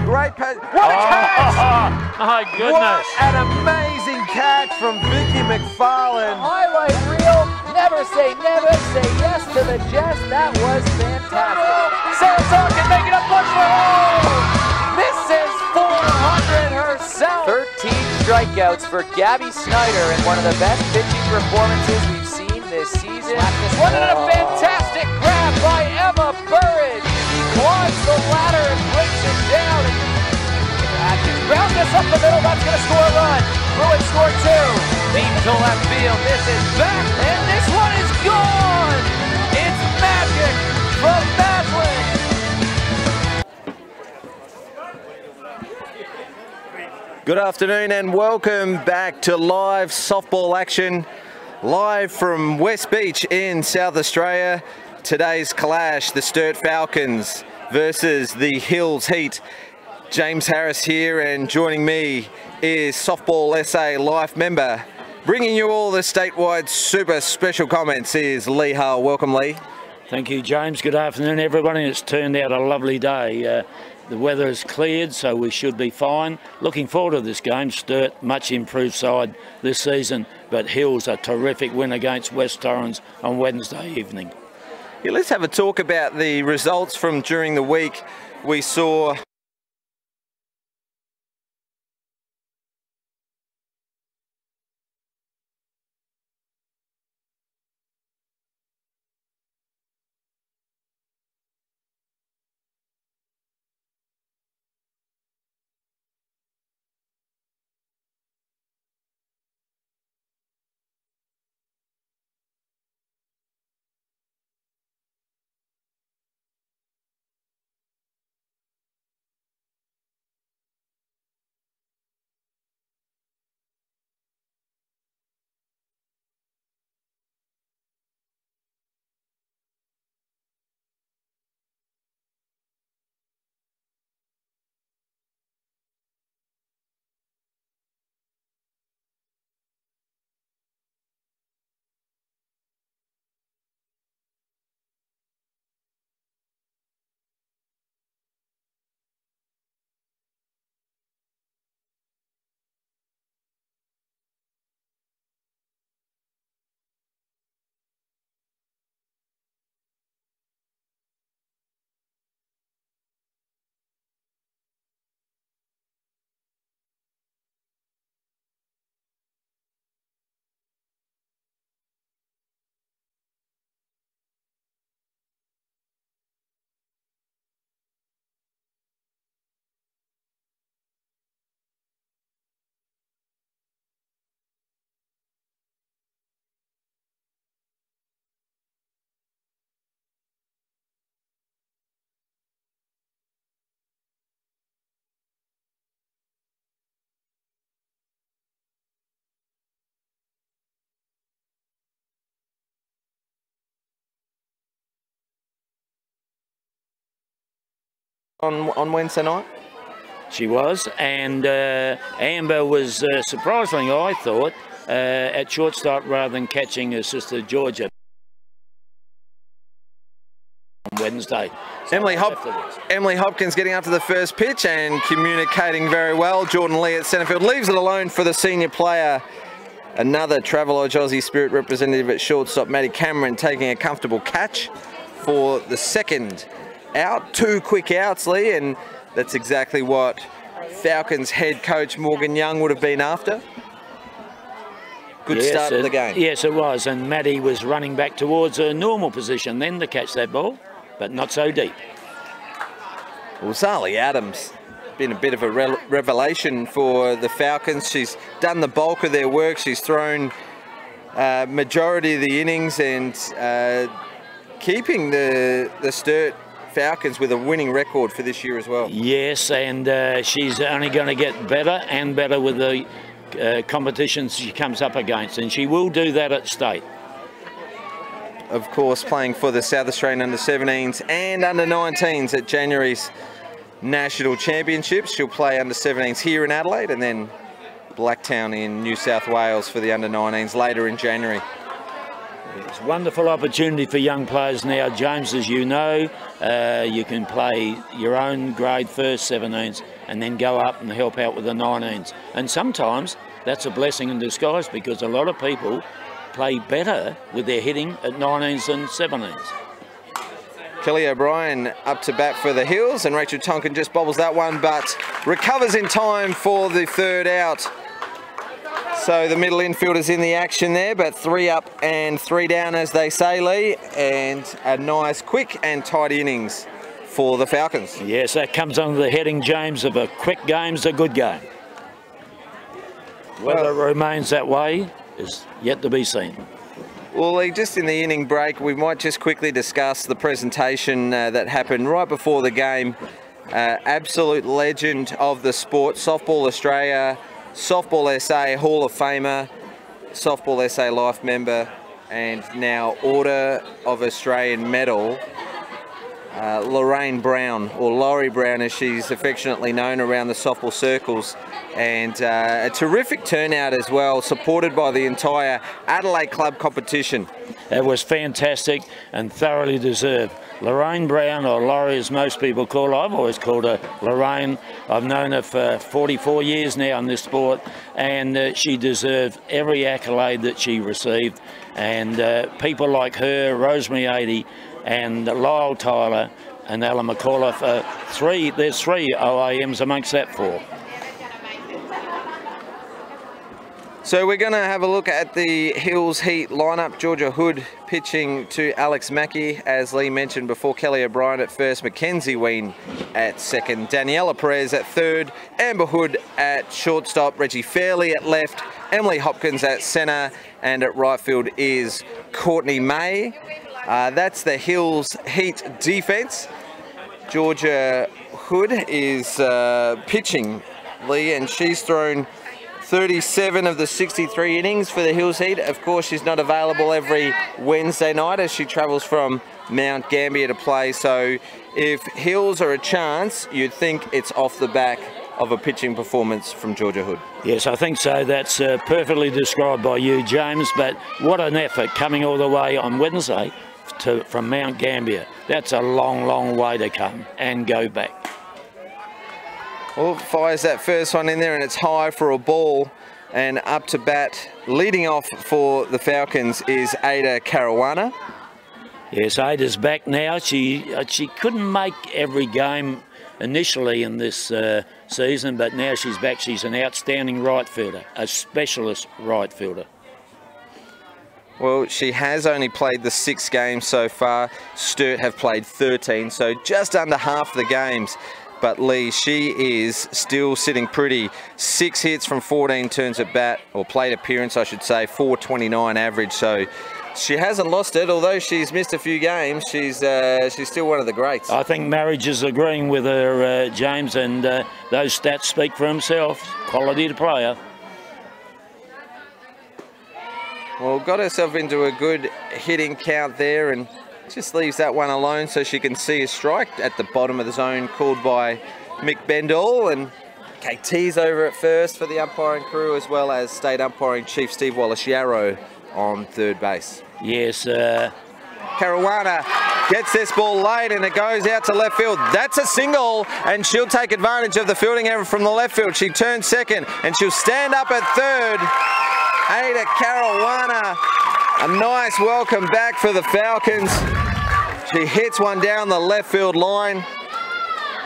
Great pass. What a catch! My goodness. What an amazing catch from Vicky McFarlane. Highlight reel. Never say yes to the jest. That was fantastic. Sarasota can make it a push for home. Misses 400 herself. 13 strikeouts for Gabby Snyder and one of the best pitching performances we've seen this season. What a fantastic grab by Emma Burridge. She climbs the ladder and brings it down. Atkins rounds this up the middle. That's going to score a run. Bruins score 2. Deep to left field. This is back, and this one is gone. It's magic from Madeline. Good afternoon and welcome back to live softball action, live from West Beach in South Australia. Today's clash, the Sturt Falcons versus the Hills Heat. James Harris here, and joining me is Softball SA Life member, bringing you all the statewide super special comments, is Lee Hull. Welcome, Lee. Thank you, James. Good afternoon, everybody. It's turned out a lovely day. The weather has cleared, so we should be fine. Looking forward to this game. Sturt, much improved side this season, but Hills, a terrific win against West Torrens on Wednesday evening. Yeah, let's have a talk about the results from during the week. We saw on Wednesday night. She was, and Amber was surprisingly, I thought, at shortstop rather than catching her sister Georgia on Wednesday. So Emily Hopkins getting up to the first pitch and communicating very well. Jordan Lee at centre field leaves it alone for the senior player. Another Travelodge Aussie Spirit representative at shortstop, Maddie Cameron, taking a comfortable catch for the second out. 2 quick outs, Lee, and that's exactly what Falcons head coach Morgan Young would have been after. Good start of the game. Yes, it was, and Maddie was running back towards her normal position then to catch that ball, but not so deep. Well, Zali Adams, been a bit of a revelation for the Falcons. She's done the bulk of their work. She's thrown majority of the innings and keeping the Sturt Falcons with a winning record for this year as well. Yes, and she's only going to get better and better with the competitions she comes up against, and she will do that at state. Of course, playing for the South Australian under-17s and under-19s at January's National Championships. She'll play under-17s here in Adelaide and then Blacktown in New South Wales for the under-19s later in January. It's a wonderful opportunity for young players now, James, as you know. You can play your own grade first 17s and then go up and help out with the 19s. And sometimes that's a blessing in disguise because a lot of people play better with their hitting at 19s than 17s. Kelly O'Brien up to bat for the Hills, and Rachel Tonkin just bobbles that one but recovers in time for the third out. So the middle infielders in the action there, but 3 up and 3 down as they say, Lee, and a nice quick and tight innings for the Falcons. Yes, that comes under the heading, James, of a quick game's a good game. Whether it remains that way is yet to be seen. Well, Lee, just in the inning break, we might just quickly discuss the presentation that happened right before the game. Absolute legend of the sport, Softball Australia, Softball SA Hall of Famer, Softball SA Life member, and now Order of Australian Medal, Lorraine Brown, or Laurie Brown as she's affectionately known around the softball circles, and a terrific turnout as well, supported by the entire Adelaide Club competition. It was fantastic and thoroughly deserved. Lorraine Brown, or Laurie as most people call her, I've always called her Lorraine. I've known her for 44 years now in this sport, and she deserved every accolade that she received. And people like her, Rosemary 80, and Lyle Tyler and Alan McAuliffe, there's 3 OAMs amongst that 4. So we're going to have a look at the Hills Heat lineup. Georgia Hood pitching to Alex Mackey, as Lee mentioned before. Kelly O'Brien at first, Mackenzie Ween at second, Daniela Perez at third, Amber Hood at shortstop, Reggie Fairley at left, Emily Hopkins at centre, and at right field is Courtney May. That's the Hills Heat defence. Georgia Hood is pitching, Lee, and she's thrown 37 of the 63 innings for the Hills Heat. Of course, she's not available every Wednesday night as she travels from Mount Gambier to play. So if Hills are a chance, you'd think it's off the back of a pitching performance from Georgia Hood. Yes, I think so. That's perfectly described by you, James. But what an effort coming all the way on Wednesday from Mount Gambier. That's a long, long way to come and go back. Well, fires that first one in there and it's high for a ball, and up to bat, leading off for the Falcons is Ada Caruana. Yes, Ada's back now. She couldn't make every game initially in this season, but now she's back. She's an outstanding right fielder, a specialist right fielder. Well, she has only played the 6 games so far. Sturt have played 13, so just under half the games. But Lee, she is still sitting pretty. 6 hits from 14 turns at bat, or plate appearance, I should say, 429 average. So she hasn't lost it, although she's missed a few games. She's still one of the greats. I think Marriage is agreeing with her, James, and those stats speak for themselves. Quality to player. Well, got herself into a good hitting count there, and just leaves that one alone so she can see a strike at the bottom of the zone called by Mick Bendall, and KT's over at first for the umpiring crew, as well as state umpiring chief Steve Wallace-Yarrow on third base. Yes. Caruana gets this ball late and it goes out to left field. That's a single, and she'll take advantage of the fielding error from the left field. She turns second and she'll stand up at third. Ada Caruana, a nice welcome back for the Falcons. She hits one down the left field line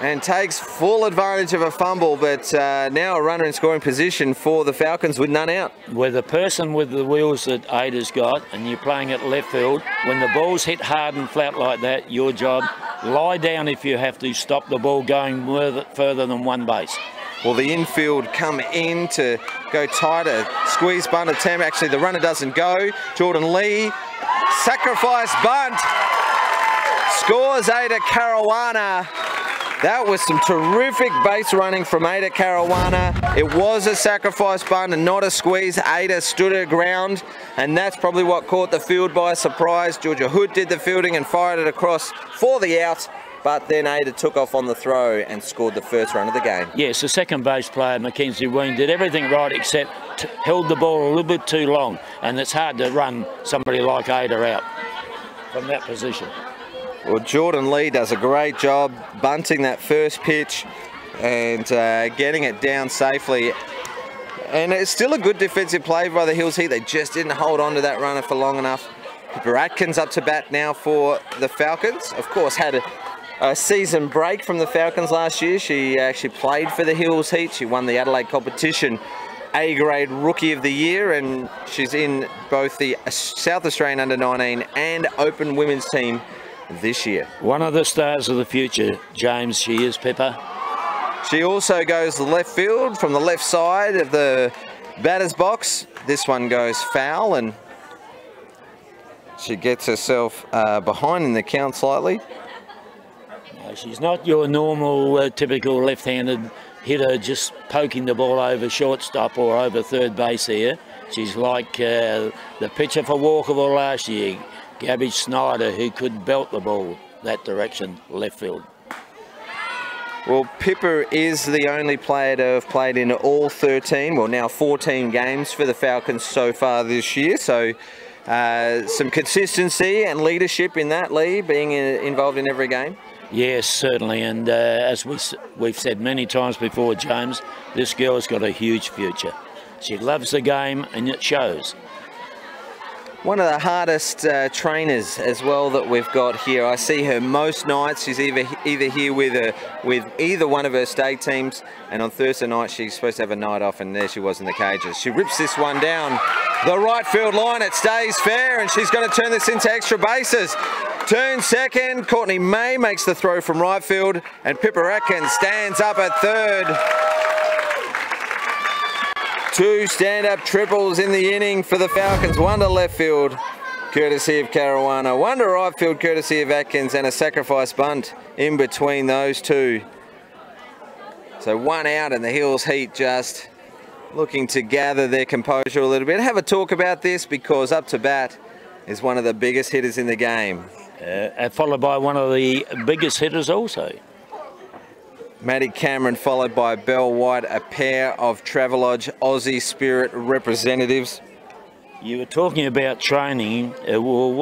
and takes full advantage of a fumble, but now a runner in scoring position for the Falcons with none out. With a person with the wheels that Ada's got, and you're playing at left field, when the ball's hit hard and flat like that, your job, lie down if you have to, stop the ball going further than one base. Well, the infield come in to go tighter. Squeeze bunt attempt. Actually, the runner doesn't go. Jordan Lee, sacrifice bunt. Scores Ada Caruana. That was some terrific base running from Ada Caruana. It was a sacrifice bunt and not a squeeze. Ada stood her ground, and that's probably what caught the field by surprise. Georgia Hood did the fielding and fired it across for the out. but then Ada took off on the throw and scored the first run of the game. Yes, the second base player, Mackenzie Ween, did everything right except held the ball a little bit too long, and it's hard to run somebody like Ada out from that position. Well, Jordan Lee does a great job bunting that first pitch and getting it down safely. And it's still a good defensive play by the Hills Heat. They just didn't hold on to that runner for long enough. Pippa Atkins up to bat now for the Falcons. Of course, had a season break from the Falcons last year. She actually played for the Hills Heat. She won the Adelaide competition A-grade Rookie of the Year, and she's in both the South Australian Under-19 and Open Women's team this year. One of the stars of the future, James, she is, Pippa. She also goes left field from the left side of the batter's box. This one goes foul, and she gets herself behind in the count slightly. No, she's not your normal typical left-handed hitter just poking the ball over shortstop or over third base here. She's like the pitcher for Walkerville last year, Gabby Snyder, who could belt the ball that direction, left field. Well, Pippa is the only player to have played in all 13, well now 14 games for the Falcons so far this year. So some consistency and leadership in that, Lee, being involved in every game. Yes, certainly, and as we've said many times before, James, this girl's got a huge future. She loves the game, and it shows. One of the hardest trainers as well that we've got here. I see her most nights. She's either here with either one of her state teams, and on Thursday night she's supposed to have a night off, and there she was in the cages. She rips this one down the right field line. It stays fair, and she's going to turn this into extra bases. Turn second, Courtney May makes the throw from right field, and Pippa Atkins stands up at third. Two stand-up triples in the inning for the Falcons. One to left field, courtesy of Caruana. One to right field, courtesy of Atkins, and a sacrifice bunt in between those two. So one out, and the Hills Heat just looking to gather their composure a little bit. Have a talk about this, because up to bat is one of the biggest hitters in the game. Followed by one of the biggest hitters also. Maddie Cameron followed by Belle White, a pair of Travelodge Aussie Spirit representatives. You were talking about training. Well,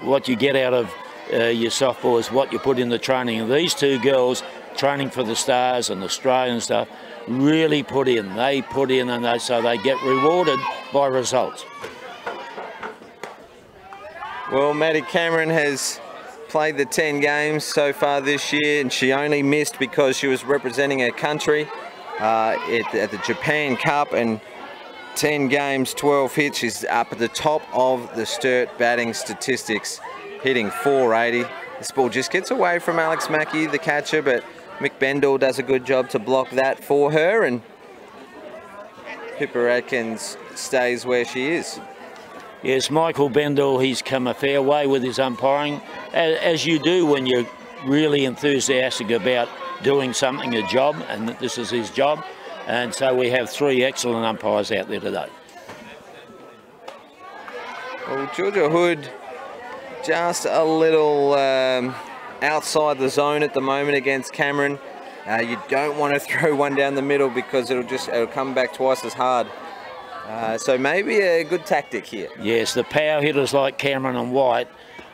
what you get out of your softball is what you put in the training. And these two girls, training for the Stars and Australian stuff, really put in. They put in, and so they get rewarded by results. Well, Maddie Cameron has played the 10 games so far this year, and she only missed because she was representing her country at the Japan Cup, and 10 games, 12 hits. She's up at the top of the Sturt batting statistics, hitting .480. This ball just gets away from Alex Mackey, the catcher, but Mick Bendall does a good job to block that for her, and Pippa Atkins stays where she is. Yes, Michael Bendall, he's come a fair way with his umpiring, as you do when you're really enthusiastic about doing something, a job, and this is his job. And so we have three excellent umpires out there today. Well, Georgia Hood just a little outside the zone at the moment against Cameron. You don't want to throw one down the middle, because it'll come back twice as hard. So maybe a good tactic here. Yes, the power hitters like Cameron and White,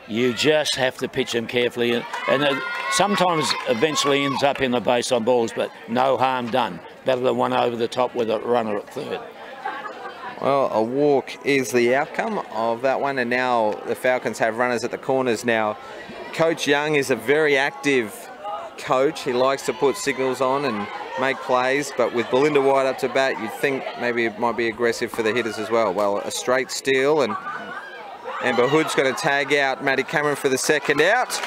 you just have to pitch them carefully, and sometimes eventually ends up in the base on balls, but no harm done. Better than one over the top with a runner at third. Well, a walk is the outcome of that one, and now the Falcons have runners at the corners now. Coach Young is a very active coach. He likes to put signals on and make plays, but with Belinda White up to bat, you'd think maybe it might be aggressive for the hitters as well. Well, a straight steal, and Amber Hood's going to tag out Maddie Cameron for the second out,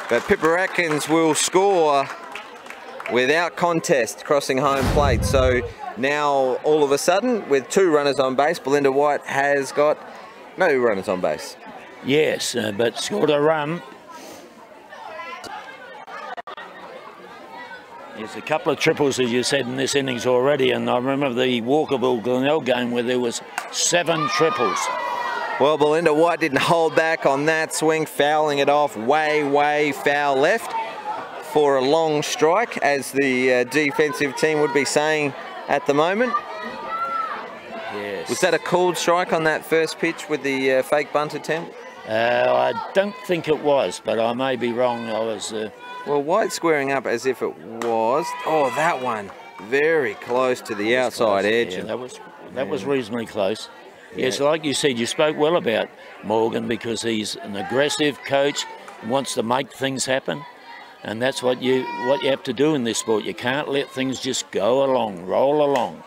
but Pippa Atkins will score without contest, crossing home plate. So now all of a sudden, with two runners on base, Belinda White has got no runners on base. Yes, but scored a run. There's a couple of triples, as you said, in this innings already, and I remember the Walkerville-Glenelg game where there was 7 triples. Well, Belinda White didn't hold back on that swing, fouling it off way foul left. for a long strike, as the defensive team would be saying at the moment. Yes. Was that a called strike on that first pitch with the fake bunt attempt? I don't think it was, but I may be wrong. I was... Well, White squaring up as if it was. Oh, that one. Very close to the outside edge. Yeah, that was reasonably close. Yes, like you said, you spoke well about Morgan, because he's an aggressive coach, wants to make things happen, and that's what you have to do in this sport. You can't let things just go along, roll along.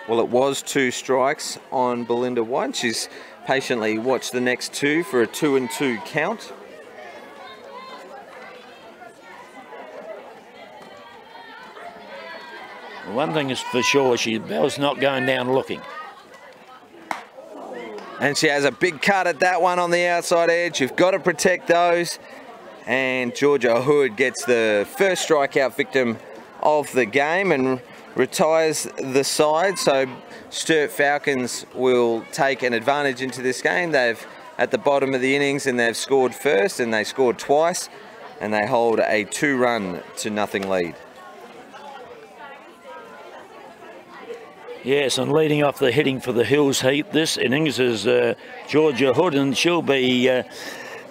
Well, it was 2 strikes on Belinda White. She's patiently watched the next 2 for a 2-2 count. One thing is for sure, Belle's not going down looking. And she has a big cut at that one on the outside edge. You've got to protect those. And Georgia Hood gets the first strikeout victim of the game and retires the side. So Sturt Falcons will take an advantage into this game. They've at the bottom of the innings and they've scored first, and they scored twice, and they hold a 2-0 lead. Yes, and leading off the hitting for the Hills Heat this innings is Georgia Hood, and she'll be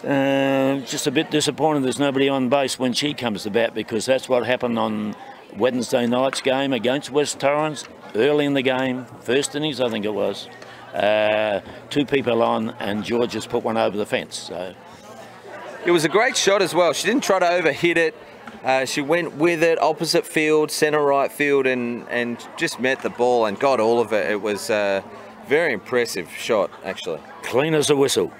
just a bit disappointed there's nobody on base when she comes to bat, because that's what happened on Wednesday night's game against West Torrens. Early in the game, first innings I think it was, 2 people on, and Georgia's put one over the fence. So it was a great shot as well. She didn't try to overhit it. She went with it, opposite field, centre right field, and just met the ball and got all of it. It was a very impressive shot, actually. Clean as a whistle.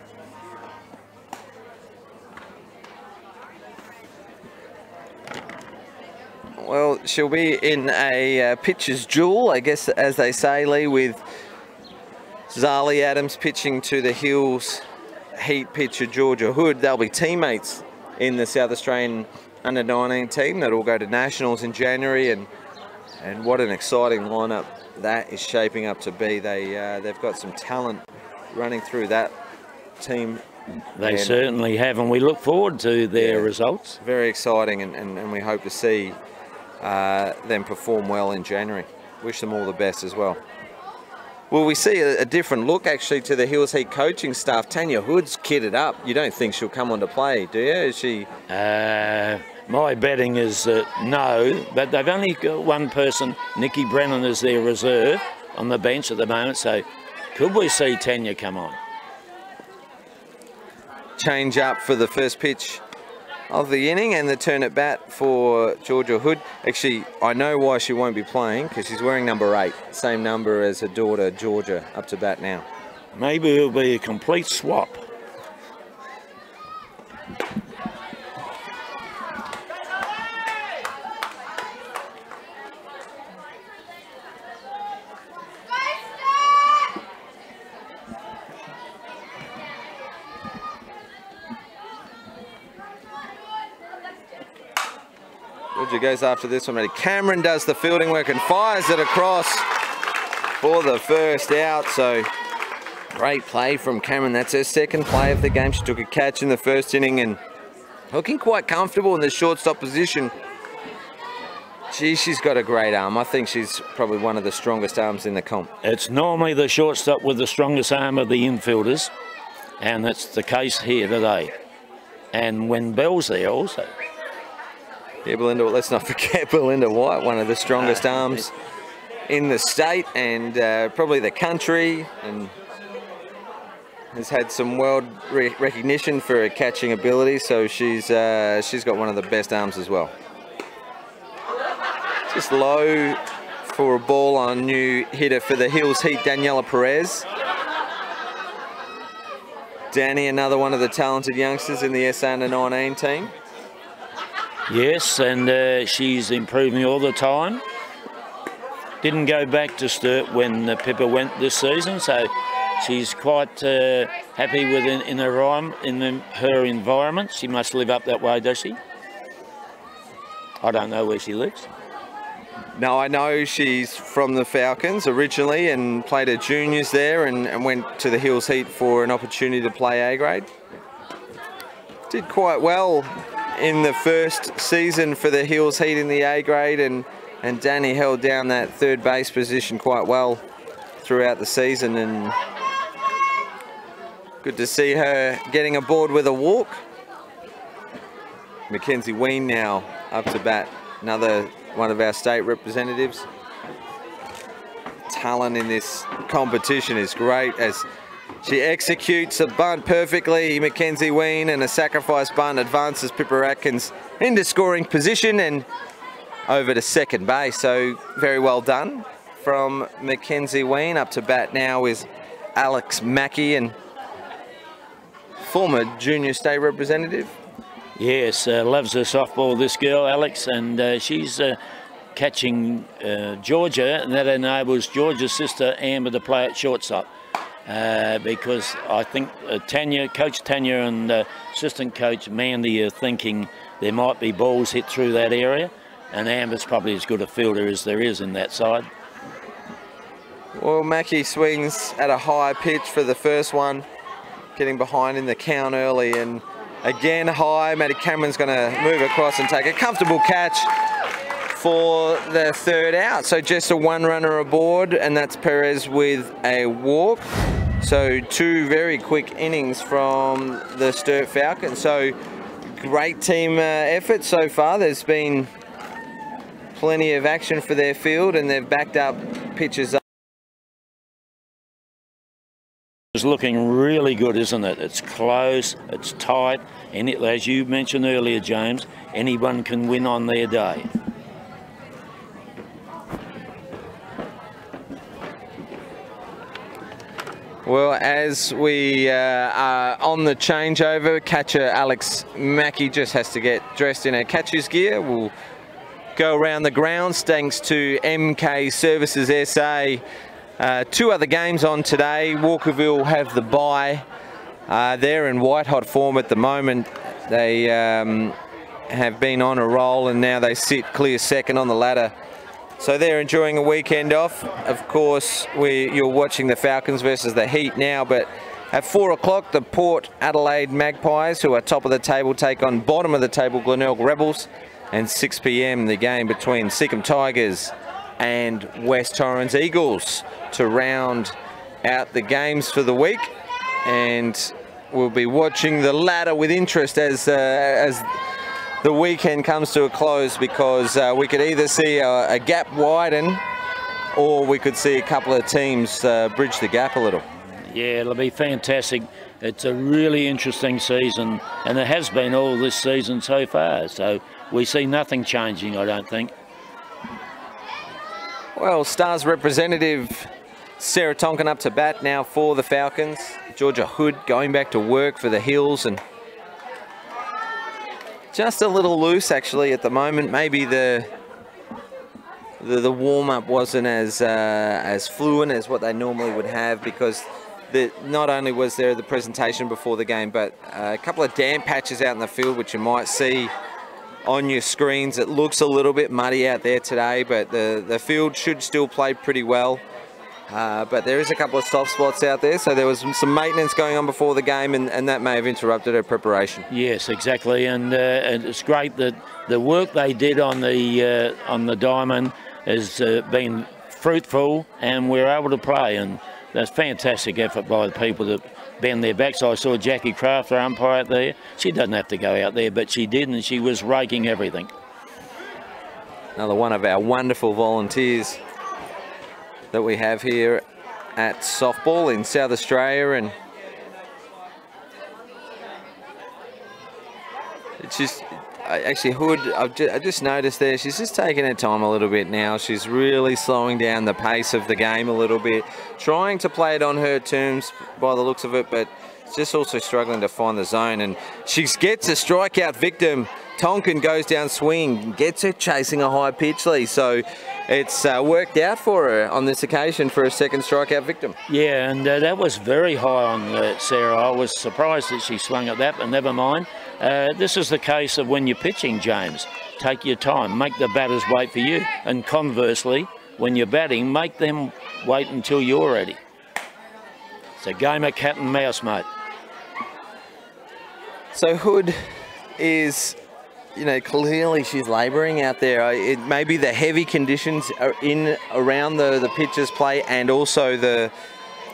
Well, she'll be in a pitcher's duel, I guess, as they say, Lee, with Zali Adams pitching to the Hills Heat pitcher Georgia Hood. They'll be teammates in the South Australian under-19 team that will go to nationals in January, and what an exciting lineup that is shaping up to be. They've got some talent running through that team. They certainly have, and we look forward to their results. Very exciting, and we hope to see them perform well in January. Wish them all the best as well. Well, we see a different look actually to the Hills Heat coaching staff. Tanya Hood's kitted up. You don't think she'll come on to play, do you? Is she? My betting is no, but they've only got one person, Nikki Brennan, as their reserve on the bench at the moment, so could we see Tanya come on? Change up for the first pitch of the inning, and the turn at bat for Georgia Hood. Actually, I know why she won't be playing, because she's wearing number 8, same number as her daughter Georgia, up to bat now. Maybe it'll be a complete swap. Georgia goes after this one. Cameron does the fielding work and fires it across for the first out. So great play from Cameron. That's her second play of the game. She took a catch in the first inning and looking quite comfortable in the shortstop position. Gee, she's got a great arm. I think she's probably one of the strongest arms in the comp. It's normally the shortstop with the strongest arm of the infielders, and that's the case here today. And when Bell's there also. Yeah, Belinda, let's not forget Belinda White, one of the strongest arms in the state and probably the country, and has had some world recognition for her catching ability, so she's got one of the best arms as well. Just low for a ball on new hitter for the Hills Heat, Daniela Perez. Danny, another one of the talented youngsters in the SA Under-19 team. Yes, and she's improving all the time. Didn't go back to Sturt when Pippa went this season, so she's quite happy with in her environment. She must live up that way, does she? I don't know where she lives. No, I know she's from the Falcons originally and played her juniors there and went to the Hills Heat for an opportunity to play A grade. Did quite well in the first season for the Hills Heat in the A grade, and Danny held down that third base position quite well throughout the season, and good to see her getting aboard with a walk. Mackenzie Ween now up to bat, another one of our state representatives. Talent in this competition is great as she executes a bunt perfectly. Mackenzie Ween, and a sacrifice bunt advances Pippa Atkins into scoring position and over to second base. So very well done from Mackenzie Ween. Up to bat now is Alex Mackey, and former junior state representative. Yes, loves her softball, this girl, Alex, and she's catching Georgia, and that enables Georgia's sister Amber to play at shortstop. Because I think Coach Tanya and assistant coach Mandy are thinking there might be balls hit through that area, and Amber's probably as good a fielder as there is in that side. Well, Mackey swings at a high pitch for the first one, getting behind in the count early, and again high. Maddie Cameron's going to move across and take a comfortable catch for the third out. So just a one runner aboard, and that's Perez with a walk. So two very quick innings from the Sturt Falcons. So great team effort so far. There's been plenty of action for their field, and they've backed up pitches up. It's looking really good, isn't it? It's close, it's tight, and as you mentioned earlier, James, anyone can win on their day. Well, as we are on the changeover, catcher Alex Mackey just has to get dressed in her catcher's gear. We'll go around the grounds thanks to MK Services SA. Two other games on today. Walkerville have the bye. They're in white hot form at the moment. They have been on a roll, and now they sit clear second on the ladder. So they're enjoying a weekend off. Of course, you're watching the Falcons versus the Heat now, but at 4 o'clock, the Port Adelaide Magpies, who are top of the table, take on bottom of the table Glenelg Rebels. And 6 p.m, the game between Seacombe Tigers and West Torrens Eagles to round out the games for the week. And we'll be watching the ladder with interest as the weekend comes to a close, because we could either see a gap widen, or we could see a couple of teams bridge the gap a little. Yeah, it'll be fantastic. It's a really interesting season, and it has been all this season so far, so we see nothing changing, I don't think. Well, Stars representative Sarah Tonkin up to bat now for the Falcons. Georgia Hood going back to work for the Hills, and just a little loose actually at the moment. Maybe the warm-up wasn't as fluent as what they normally would have, because not only was there the presentation before the game, but a couple of damp patches out in the field, which you might see on your screens. It looks a little bit muddy out there today, but the field should still play pretty well. But there is a couple of soft spots out there, so there was some maintenance going on before the game, and that may have interrupted her preparation. Yes, exactly, and it's great that the work they did on the diamond has been fruitful, and we're able to play, and that's fantastic effort by the people that bend their backs. I saw Jackie Craft, our umpire, out there. She doesn't have to go out there, but she did, and she was raking everything. Another one of our wonderful volunteers that we have here at softball in South Australia, and it's just actually Hood, I just noticed there, she's just taking her time a little bit now. She's really slowing down the pace of the game a little bit, trying to play it on her terms by the looks of it, but just also struggling to find the zone, and she gets a strikeout victim. Tonkin goes down swinging, gets her chasing a high pitch, Lee. So it's worked out for her on this occasion for a second strikeout victim. Yeah, and that was very high on Sarah. I was surprised that she swung at that, but never mind. This is the case of when you're pitching, James. Take your time, make the batters wait for you. And conversely, when you're batting, make them wait until you're ready. It's a game of cat and mouse, mate. So Hood is you know, clearly she's labouring out there. It may be the heavy conditions are around the pitcher's plate, and also the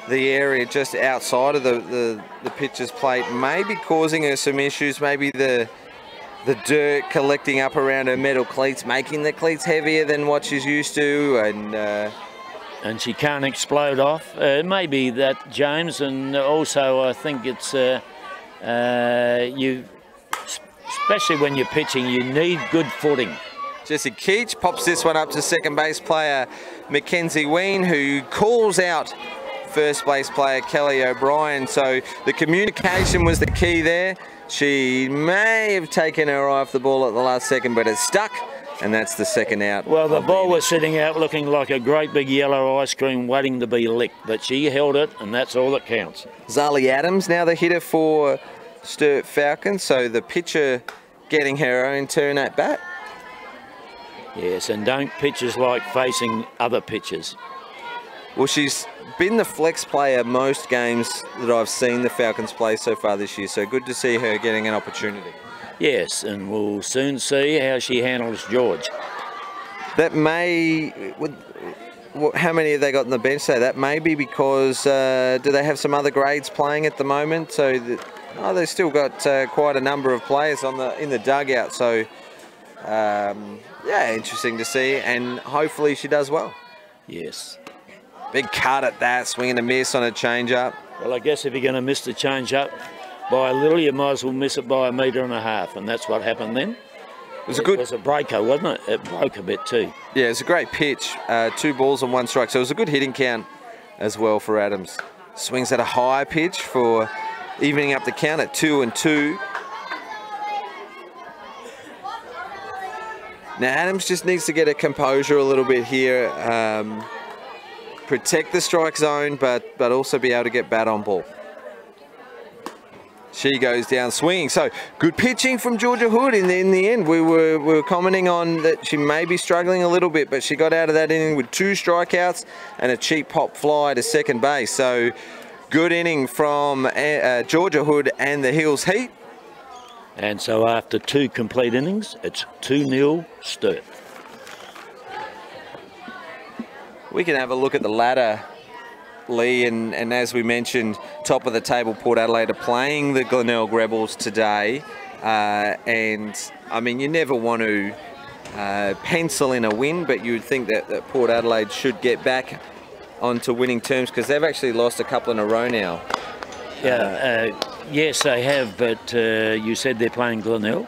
area just outside of the pitcher's plate may be causing her some issues. Maybe the dirt collecting up around her metal cleats, making the cleats heavier than what she's used to, and she can't explode off. Maybe that, James, and also I think it's especially when you're pitching, you need good footing. Jesse Keach pops this one up to second base player Mackenzie Ween, who calls out first base player Kelly O'Brien. So the communication was the key there. She may have taken her eye off the ball at the last second, but it's stuck, and that's the second out. Well, the ball was sitting out looking like a great big yellow ice cream waiting to be licked, but she held it, and that's all that counts. Zali Adams now the hitter for Sturt Falcons, so the pitcher getting her own turn at bat. Yes, and don't pitchers like facing other pitchers? Well, she's been the flex player most games that I've seen the Falcons play so far this year, so good to see her getting an opportunity. Yes, and we'll soon see how she handles George. That may, how many have they got on the bench there? That may be because, do they have some other grades playing at the moment? So, they've still got quite a number of players in the dugout, so yeah, interesting to see, and hopefully she does well. Yes. Big cut at that, swing and a miss on a change-up. Well, I guess if you're going to miss the change-up by a little, you might as well miss it by 1.5 meters, and that's what happened then. It was a breaker, wasn't it? It broke a bit too. Yeah, it's a great pitch. 2 balls and 1 strike, so it was a good hitting count as well for Adams. Swings at a high pitch for evening up the count at 2-2. Now Adams just needs to get her composure a little bit here. Protect the strike zone, but also be able to get bat on ball. She goes down swinging. So good pitching from Georgia Hood in the end. We were commenting on that she may be struggling a little bit, but she got out of that inning with 2 strikeouts and a cheap pop fly to second base. So good inning from Georgia Hood and the Hills Heat. And so after 2 complete innings, it's 2-0 Sturt. We can have a look at the ladder, Lee, and as we mentioned, top of the table, Port Adelaide are playing the Glenelg Rebels today. And, I mean, you never want to pencil in a win, but you would think that Port Adelaide should get back onto winning terms, because they've actually lost a couple in a row now. Yeah, yes, they have, but you said they're playing Glenelg.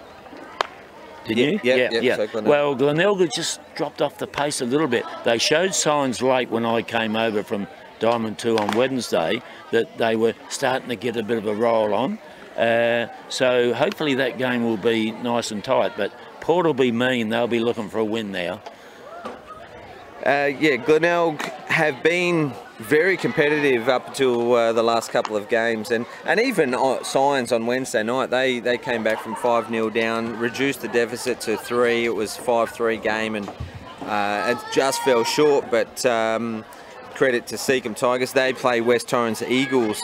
Did you? Yeah. So Glenelg. Well, Glenelg has just dropped off the pace a little bit. They showed signs late when I came over from Diamond 2 on Wednesday that they were starting to get a bit of a roll on. So hopefully that game will be nice and tight. But Port will be mean. They'll be looking for a win now. Yeah, Glenelg have been very competitive up until the last couple of games, and even Signs on Wednesday night, they came back from 5-0 down, reduced the deficit to 3. It was 5-3 game, and it just fell short, but credit to Seacombe Tigers. They play West Torrens Eagles.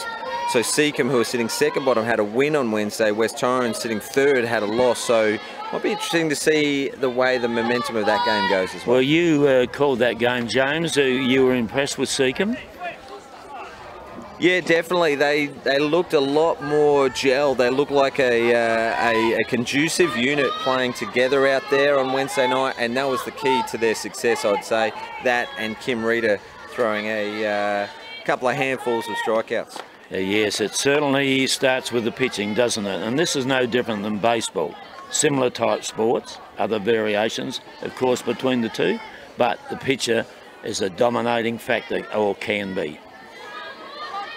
So Seacombe, who are sitting second bottom, had a win on Wednesday. West Torrens, sitting third, had a loss. So it'll be interesting to see the way the momentum of that game goes as well. Well, you called that game, James. You were impressed with Seacombe? Yeah, definitely. They looked a lot more gel. They looked like a conducive unit playing together out there on Wednesday night, and that was the key to their success, I'd say. That and Kim Reeder throwing a couple of handfuls of strikeouts. Yes, it certainly starts with the pitching, doesn't it? And this is no different than baseball. Similar type sports, other variations, of course, between the two, but the pitcher is a dominating factor, or can be.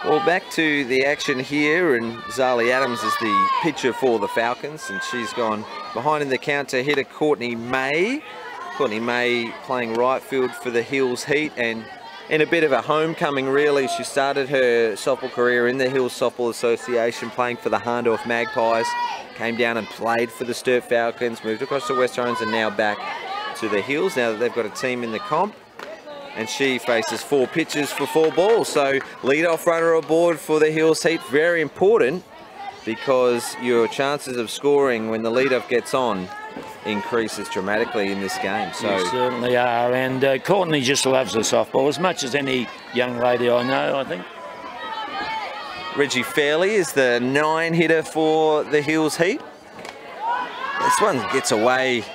Well, back to the action here, and Zali Adams is the pitcher for the Falcons, and she's gone behind in the count to hitter Courtney May. Courtney May playing right field for the Hills Heat, and in a bit of a homecoming, really. She started her softball career in the Hills Softball Association, playing for the Harndorf Magpies, came down and played for the Sturt Falcons, moved across to West Torrens, and now back to the Hills, now that they've got a team in the comp. And she faces 4 pitches for 4 balls. So lead-off runner aboard for the Hills Heat, very important, because your chances of scoring when the lead-off gets on increases dramatically in this game. So you certainly are, and Courtney just loves the softball as much as any young lady I know, I think. Reggie Fairley is the 9 hitter for the Hills Heat. This one gets away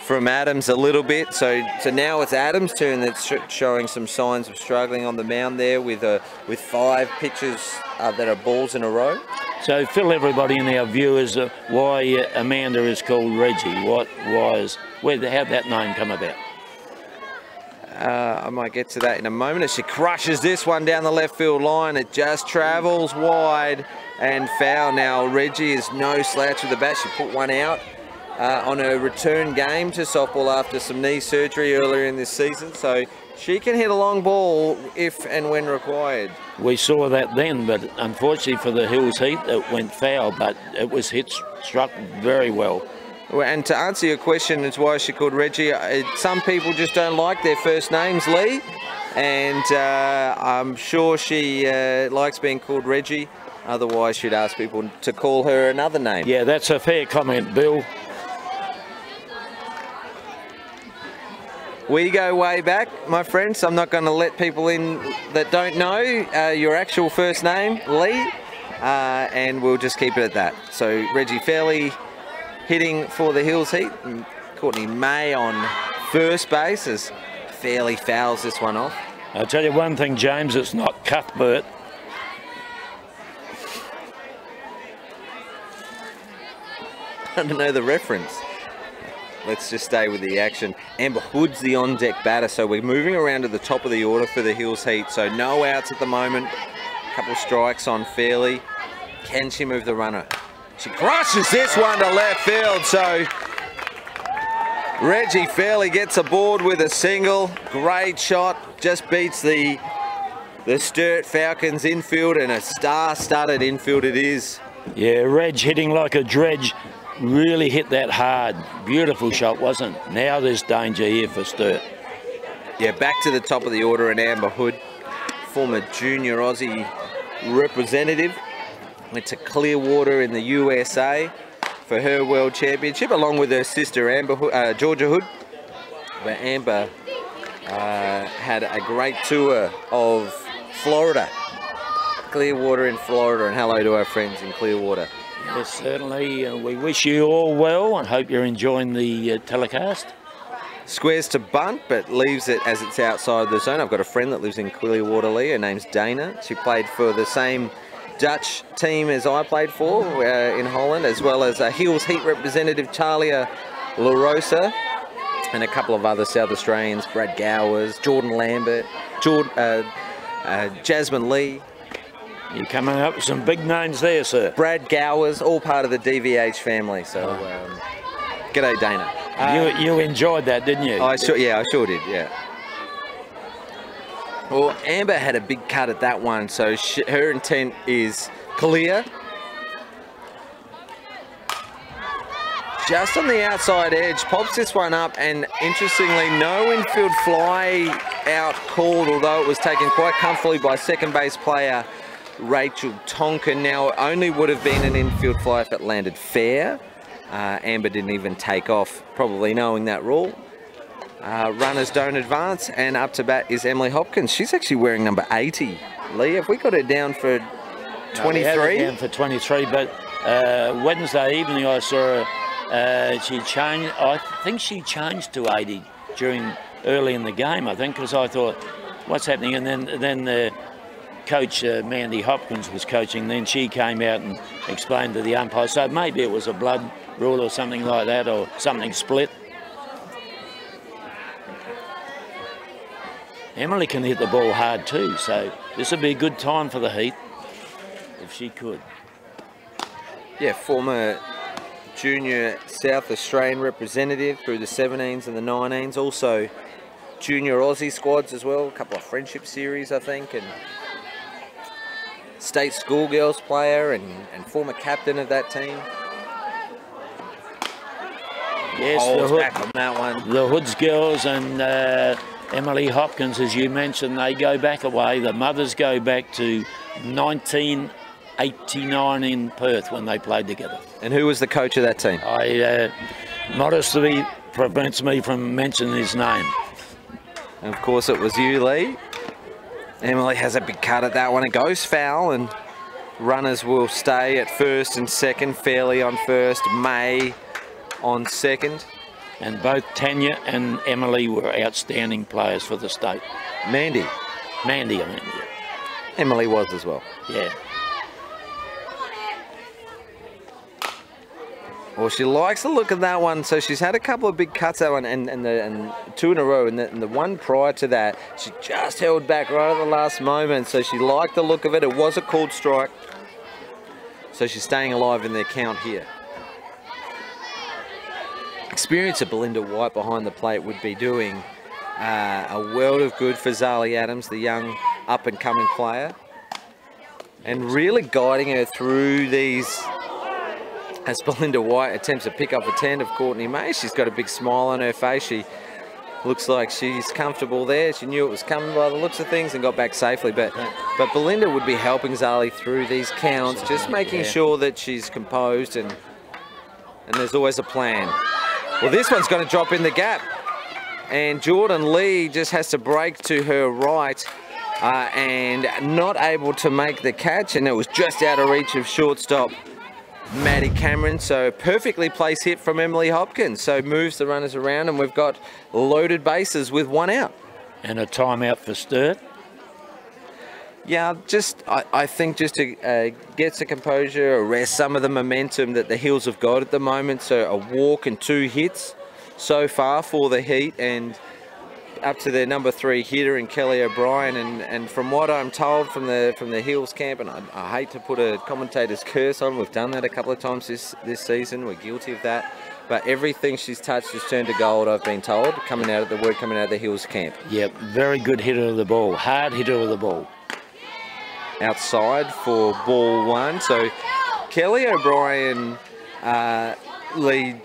from Adams a little bit, so now it's Adams' turn that's showing some signs of struggling on the mound there with 5 pitches that are balls in a row. So fill everybody in, our viewers, why Amanda is called Reggie. How'd that name come about? I might get to that in a moment as she crushes this one down the left field line. It just travels wide and foul. Now Reggie is no slouch with the bat. She put one out on her return game to softball after some knee surgery earlier in this season. So she can hit a long ball if and when required. We saw that then, but unfortunately for the Hills Heat, it went foul, but it was struck very well. And to answer your question as why she called Reggie, some people just don't like their first names, Lee, and I'm sure she likes being called Reggie. Otherwise, she'd ask people to call her another name. Yeah, that's a fair comment, Bill. We go way back, my friends. I'm not going to let people in that don't know your actual first name, Lee, and we'll just keep it at that. So Reggie Fairley hitting for the Hills Heat, and Courtney May on first base as Fairley fouls this one off. I'll tell you one thing, James, it's not Cuthbert. I don't know the reference. Let's just stay with the action. Amber Hood's the on-deck batter, so we're moving around to the top of the order for the Hills Heat. So no outs at the moment. A couple strikes on Fairley. Can she move the runner? She crushes this one to left field, so Reggie Fairley gets aboard with a single. Great shot, just beats the Sturt Falcons infield, and a star-studded infield it is. Yeah, Reg hitting like a dredge, really hit that hard. Beautiful shot, wasn't it? Now there's danger here for Sturt. Yeah, back to the top of the order, and Amber Hood, former junior Aussie representative. Went to Clearwater in the USA for her World Championship, along with her sister Georgia Hood, where Amber had a great tour of Florida, Clearwater in Florida, and hello to our friends in Clearwater. Yes, certainly. We wish you all well and hope you're enjoying the telecast. Squares to bunt, but leaves it as it's outside the zone. I've got a friend that lives in Clearwater, Lee. Her name's Dana. She played for the same Dutch team as I played for in Holland, as well as a Hills Heat representative, Talia La Rosa, and a couple of other South Australians, Brad Gowers, Jordan Lambert, Jasmine Lee. You're coming up with some big names there, sir. Brad Gowers, all part of the DVH family. So, g'day, Dana. You enjoyed that, didn't you? I sure did, yeah. Well, Amber had a big cut at that one, so her intent is clear. Just on the outside edge, pops this one up, and interestingly, no infield fly out called, although it was taken quite comfortably by second base player Rachel Tonkin. Now, it only would have been an infield fly if it landed fair. Amber didn't even take off, probably knowing that rule. Runners don't advance, and up to bat is Emily Hopkins. She's actually wearing number 80. Lee, have we got her down for 23? No, we had her down for 23, but Wednesday evening I saw her, she changed. I think she changed to 80 early in the game, I think, because I thought, what's happening? And then the coach, Mandy Hopkins, was coaching. Then she came out and explained to the umpire. So maybe it was a blood rule or something like that, or something split. Emily can hit the ball hard too, so this would be a good time for the Heat if she could. Yeah, former junior South Australian representative through the 17s and the 19s, also junior Aussie squads as well, a couple of friendship series I think, and state schoolgirls player and former captain of that team. Yes, back on that one. The Hoods girls and Emily Hopkins, as you mentioned, they go back away. The mothers go back to 1989 in Perth when they played together. And who was the coach of that team? Modesty prevents me from mentioning his name. And of course it was you, Lee. Emily has a big cut at that one. It goes foul, and runners will stay at first and second. Fairley on first, May on second. And both Tanya and Emily were outstanding players for the state. Mandy. Mandy, I mean, yeah. Emily was as well. Yeah. Well, she likes the look of that one, so she's had a couple of big cuts that one, and two in a row, and the one prior to that, she just held back right at the last moment, so she liked the look of it. It was a called strike, so she's staying alive in their count here. Experience of Belinda White behind the plate would be doing a world of good for Zali Adams, the young up-and-coming player, and really guiding her through these. As Belinda White attempts to pick up a 10 of Courtney May, she's got a big smile on her face. She looks like she's comfortable there. She knew it was coming by the looks of things and got back safely. But Belinda would be helping Zali through these counts, just making sure that she's composed, and there's always a plan. Well, this one's going to drop in the gap, and Jordan Lee just has to break to her right and not able to make the catch, and it was just out of reach of shortstop Maddie Cameron. So perfectly placed hit from Emily Hopkins, so moves the runners around, and we've got loaded bases with one out. And a timeout for Sturt. Yeah, I think just to get some composure, arrest some of the momentum that the Hills have got at the moment. So a walk and 2 hits so far for the Heat, and up to their number 3 hitter in Kelly O'Brien, and from what I'm told from the Hills camp, and I hate to put a commentator's curse on, we've done that a couple of times this season, we're guilty of that, but everything she's touched has turned to gold, I've been told, coming out of the Hills camp. Yep, very good hitter of the ball, hard hitter of the ball. Outside for ball 1, so Kelly O'Brien, Lee,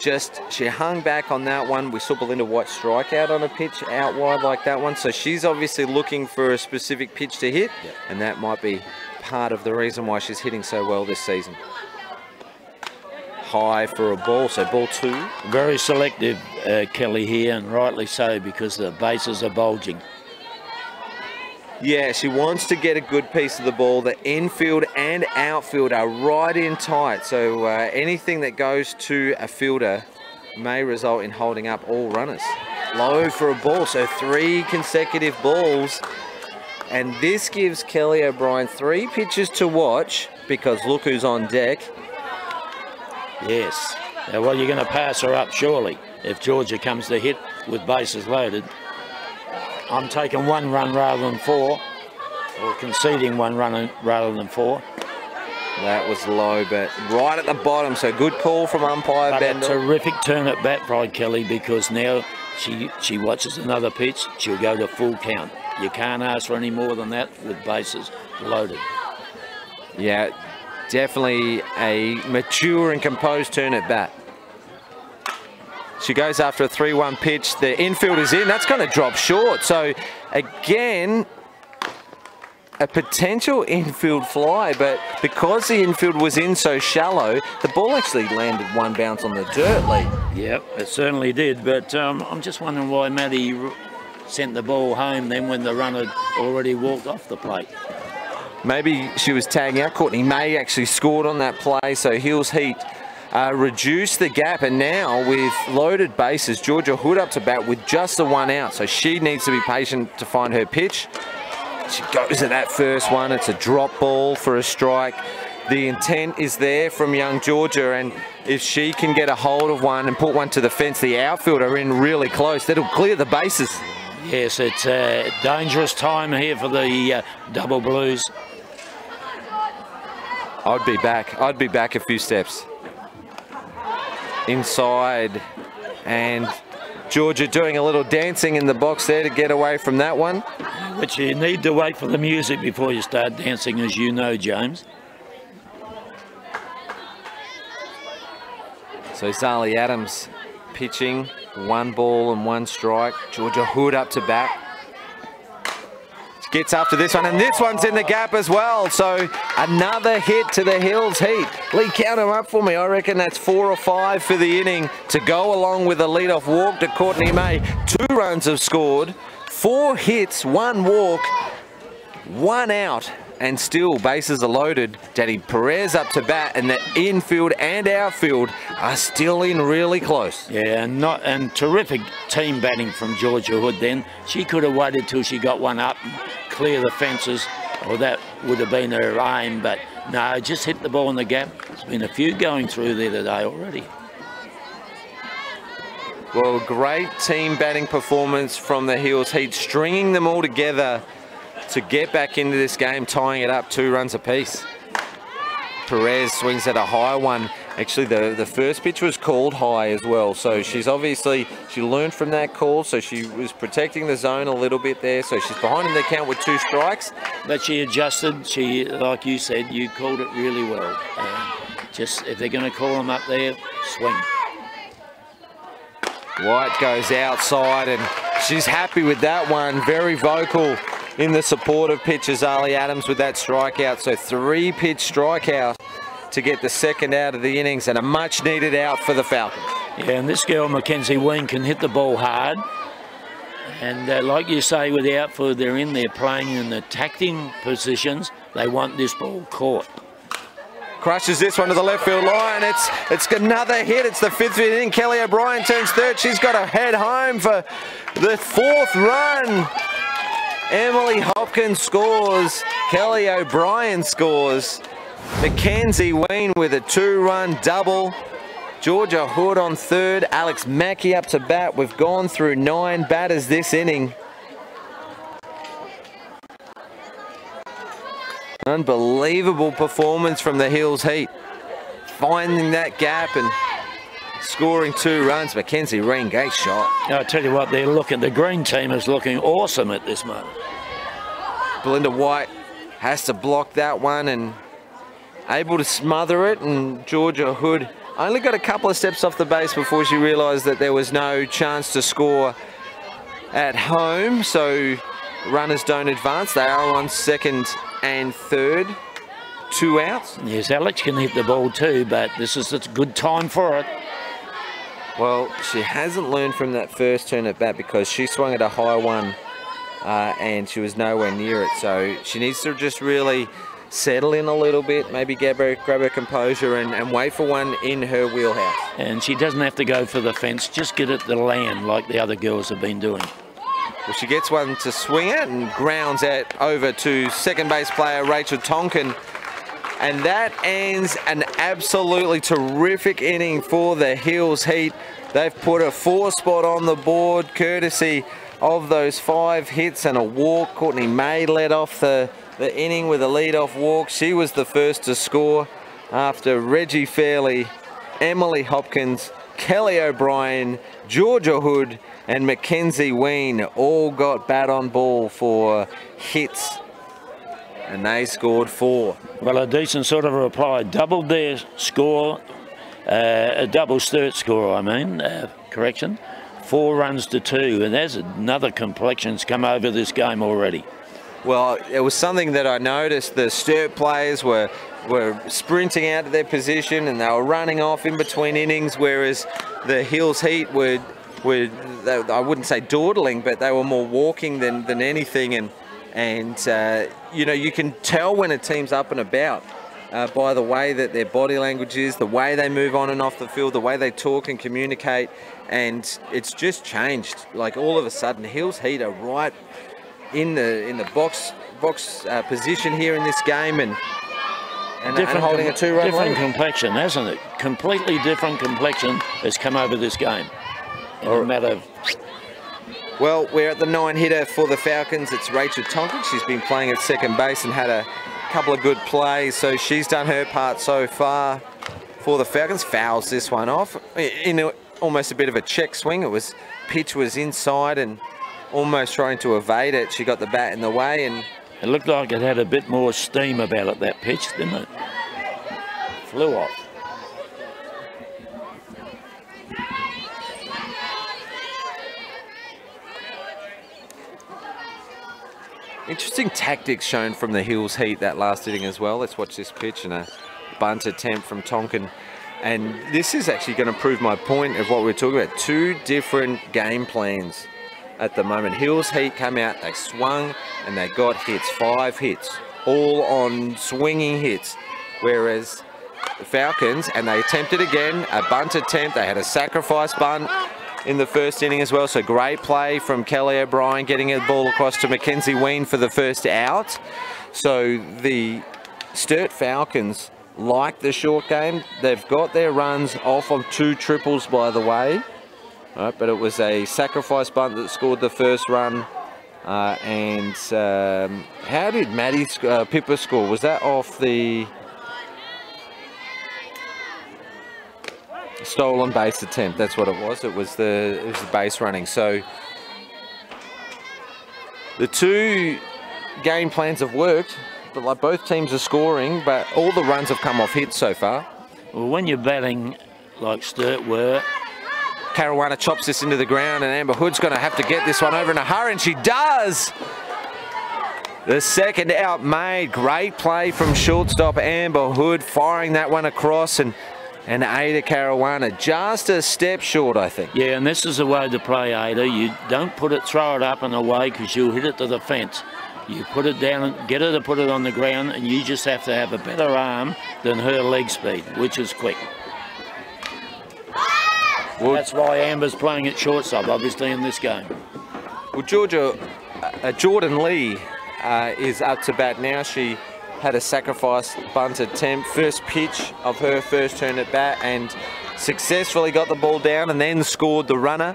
she hung back on that one. We saw Belinda White strike out on a pitch out wide like that one, so she's obviously looking for a specific pitch to hit, and that might be part of the reason why she's hitting so well this season. High for a ball, so ball 2. Very selective, Kelly here, and rightly so, because the bases are bulging. Yeah, she wants to get a good piece of the ball. The infield and outfield are right in tight, so anything that goes to a fielder may result in holding up all runners. Low for a ball, so 3 consecutive balls, and this gives Kelly O'Brien 3 pitches to watch, because look who's on deck. Yes, well, you're going to pass her up surely if Georgia comes to hit with bases loaded. I'm taking 1 run rather than 4, or conceding 1 run rather than 4. That was low, but right at the bottom, so good call from umpire Bendel. A terrific turn at bat by Kelly, because now she watches another pitch, she'll go to full count. You can't ask for any more than that with bases loaded. Yeah, definitely a mature and composed turn at bat. She goes after a 3-1 pitch. The infield is in. That's going to drop short. So, again, a potential infield fly, but because the infield was in so shallow, the ball actually landed 1 bounce on the dirt, Lee. Yep, it certainly did. But I'm just wondering why Maddie sent the ball home then when the runner already walked off the plate. Maybe she was tagging out. Courtney May actually scored on that play, so Hills Heat reduce the gap, and now with loaded bases, Georgia Hood up to bat with just the 1 out, so she needs to be patient to find her pitch. She goes at that first one. It's a drop ball for a strike. The intent is there from young Georgia, and if she can get a hold of one and put one to the fence, the outfield are in really close. That'll clear the bases. Yes, it's a dangerous time here for the double blues. I'd be back a few steps. Inside, and Georgia doing a little dancing in the box there to get away from that one. Which you need to wait for the music before you start dancing, as you know, James. So Zali Adams pitching, 1 ball and 1 strike. Georgia Hood up to bat. gets after this one, and this one's in the gap as well. So another hit to the Hills Heat. Lee, count them up for me. I reckon that's 4 or 5 for the inning to go along with a leadoff walk to Courtney May. 2 runs have scored, 4 hits, 1 walk, 1 out, and still bases are loaded. Danny Perez up to bat, and the infield and outfield are still in really close. Yeah, and terrific team batting from Georgia Hood then. She could have waited till she got one up and clear the fences, or that would have been her aim, but no, just hit the ball in the gap. There's been a few going through there today already. Well, great team batting performance from the Hills Heat, stringing them all together to get back into this game, tying it up 2 runs apiece. Perez swings at a high one. Actually, the first pitch was called high as well, so she's obviously, she learned from that call, so she was protecting the zone a little bit there, so she's behind in the count with 2 strikes. But she adjusted. She, like you said, you called it really well. Just, if they're going to call them up there, swing. White goes outside, and she's happy with that one. Very vocal in the supportive pitches, Ali Adams, with that strikeout. So 3-pitch strikeout to get the second out of the innings, and a much needed out for the Falcons. Yeah, and this girl, Mackenzie Ween, can hit the ball hard. And like you say, with the outfield, they're in there playing in the attacking positions. They want this ball caught. Crushes this one to the left field line. It's another hit. It's the 5th inning. Kelly O'Brien turns third. She's got to head home for the 4th run. Emily Hopkins scores. Kelly O'Brien scores. Mackenzie Ween with a 2-run double. Georgia Hood on third. Alex Mackey up to bat. We've gone through 9 batters this inning. Unbelievable performance from the Hills Heat. Finding that gap and scoring 2 runs. Mackenzie Ween, great shot. I'll tell you what, the green team is looking awesome at this moment. Belinda White has to block that one and able to smother it, and Georgia Hood only got a couple of steps off the base before she realised that there was no chance to score at home, so runners don't advance. They are on 2nd and 3rd, 2 outs. Yes, Alex can hit the ball too, but this is a good time for it. Well, she hasn't learned from that first turn at bat, because she swung at a high one and she was nowhere near it, so she needs to just really settle in a little bit, maybe grab her composure and wait for one in her wheelhouse. And she doesn't have to go for the fence, just get it to land like the other girls have been doing. Well, she gets one to swing at and grounds it over to second base player Rachel Tonkin. And that ends an absolutely terrific inning for the Hills Heat. They've put a 4 spot on the board courtesy of those 5 hits and a walk. Courtney May led off the inning with a leadoff walk. She was the first to score after Reggie Fairley, Emily Hopkins, Kelly O'Brien, Georgia Hood and Mackenzie Ween all got bat on ball for hits, and they scored 4. Well, a decent sort of reply. Doubled their score, a double Sturt score, correction. 4 runs to 2, and there's another complexion's come over this game already. Well, it was something that I noticed. The Sturt players were sprinting out of their position and they were running off in between innings, whereas the Hills Heat were I wouldn't say dawdling, but they were more walking than anything. And you know, you can tell when a team's up and about by the way that their body language is, the way they move on and off the field, the way they talk and communicate, and it's just changed. Like all of a sudden, Hills Heat are right in the box position here in this game, and holding a 2-run lead. Different complexion, hasn't it? Completely different complexion has come over this game in a matter of... Well, we're at the 9-hitter for the Falcons. It's Rachel Tonkin. She's been playing at second base and had a couple of good plays, so she's done her part so far for the Falcons. Fouls this one off in almost a bit of a check swing. Pitch was inside and almost trying to evade it. She got the bat in the way, and it looked like it had a bit more steam about it, that pitch, didn't it? Flew off. Interesting tactics shown from the Hills heat that last inning as well. Let's watch this pitch and a bunt attempt from Tonkin. And this is actually going to prove my point of what we're talking about. Two different game plans at the moment. Hills heat came out, they swung and they got hits, 5 hits, all on swinging hits. Whereas the Falcons, and they attempted again, a bunt attempt. They had a sacrifice bunt in the first inning as well. So great play from Kelly O'Brien, getting a ball across to Mackenzie Ween for the first out. So the Sturt Falcons like the short game. They've got their runs off of 2 triples, by the way. Right, but it was a sacrifice bunt that scored the first run. How did Maddie Pippa score? Was that off the stolen base attempt? That's what it was. It was the base running. So the 2 game plans have worked, but like both teams are scoring, but all the runs have come off hits so far. Well, when you're batting like Sturt were, Caruana chops this into the ground, and Amber Hood's going to have to get this one over in a hurry, and she does. The second out made. Great play from shortstop Amber Hood, firing that one across, and Ada Caruana just a step short, I think. Yeah, and this is the way to play, Ada. You don't throw it up and away, because you'll hit it to the fence. You put it down and get her to put it on the ground, and you just have to have a better arm than her leg speed, which is quick. Well, that's why Amber's playing at shortstop, obviously, in this game. Well, Jordan Lee is up to bat now. She had a sacrifice bunt attempt, first pitch of her first turn at bat, and successfully got the ball down and then scored the runner.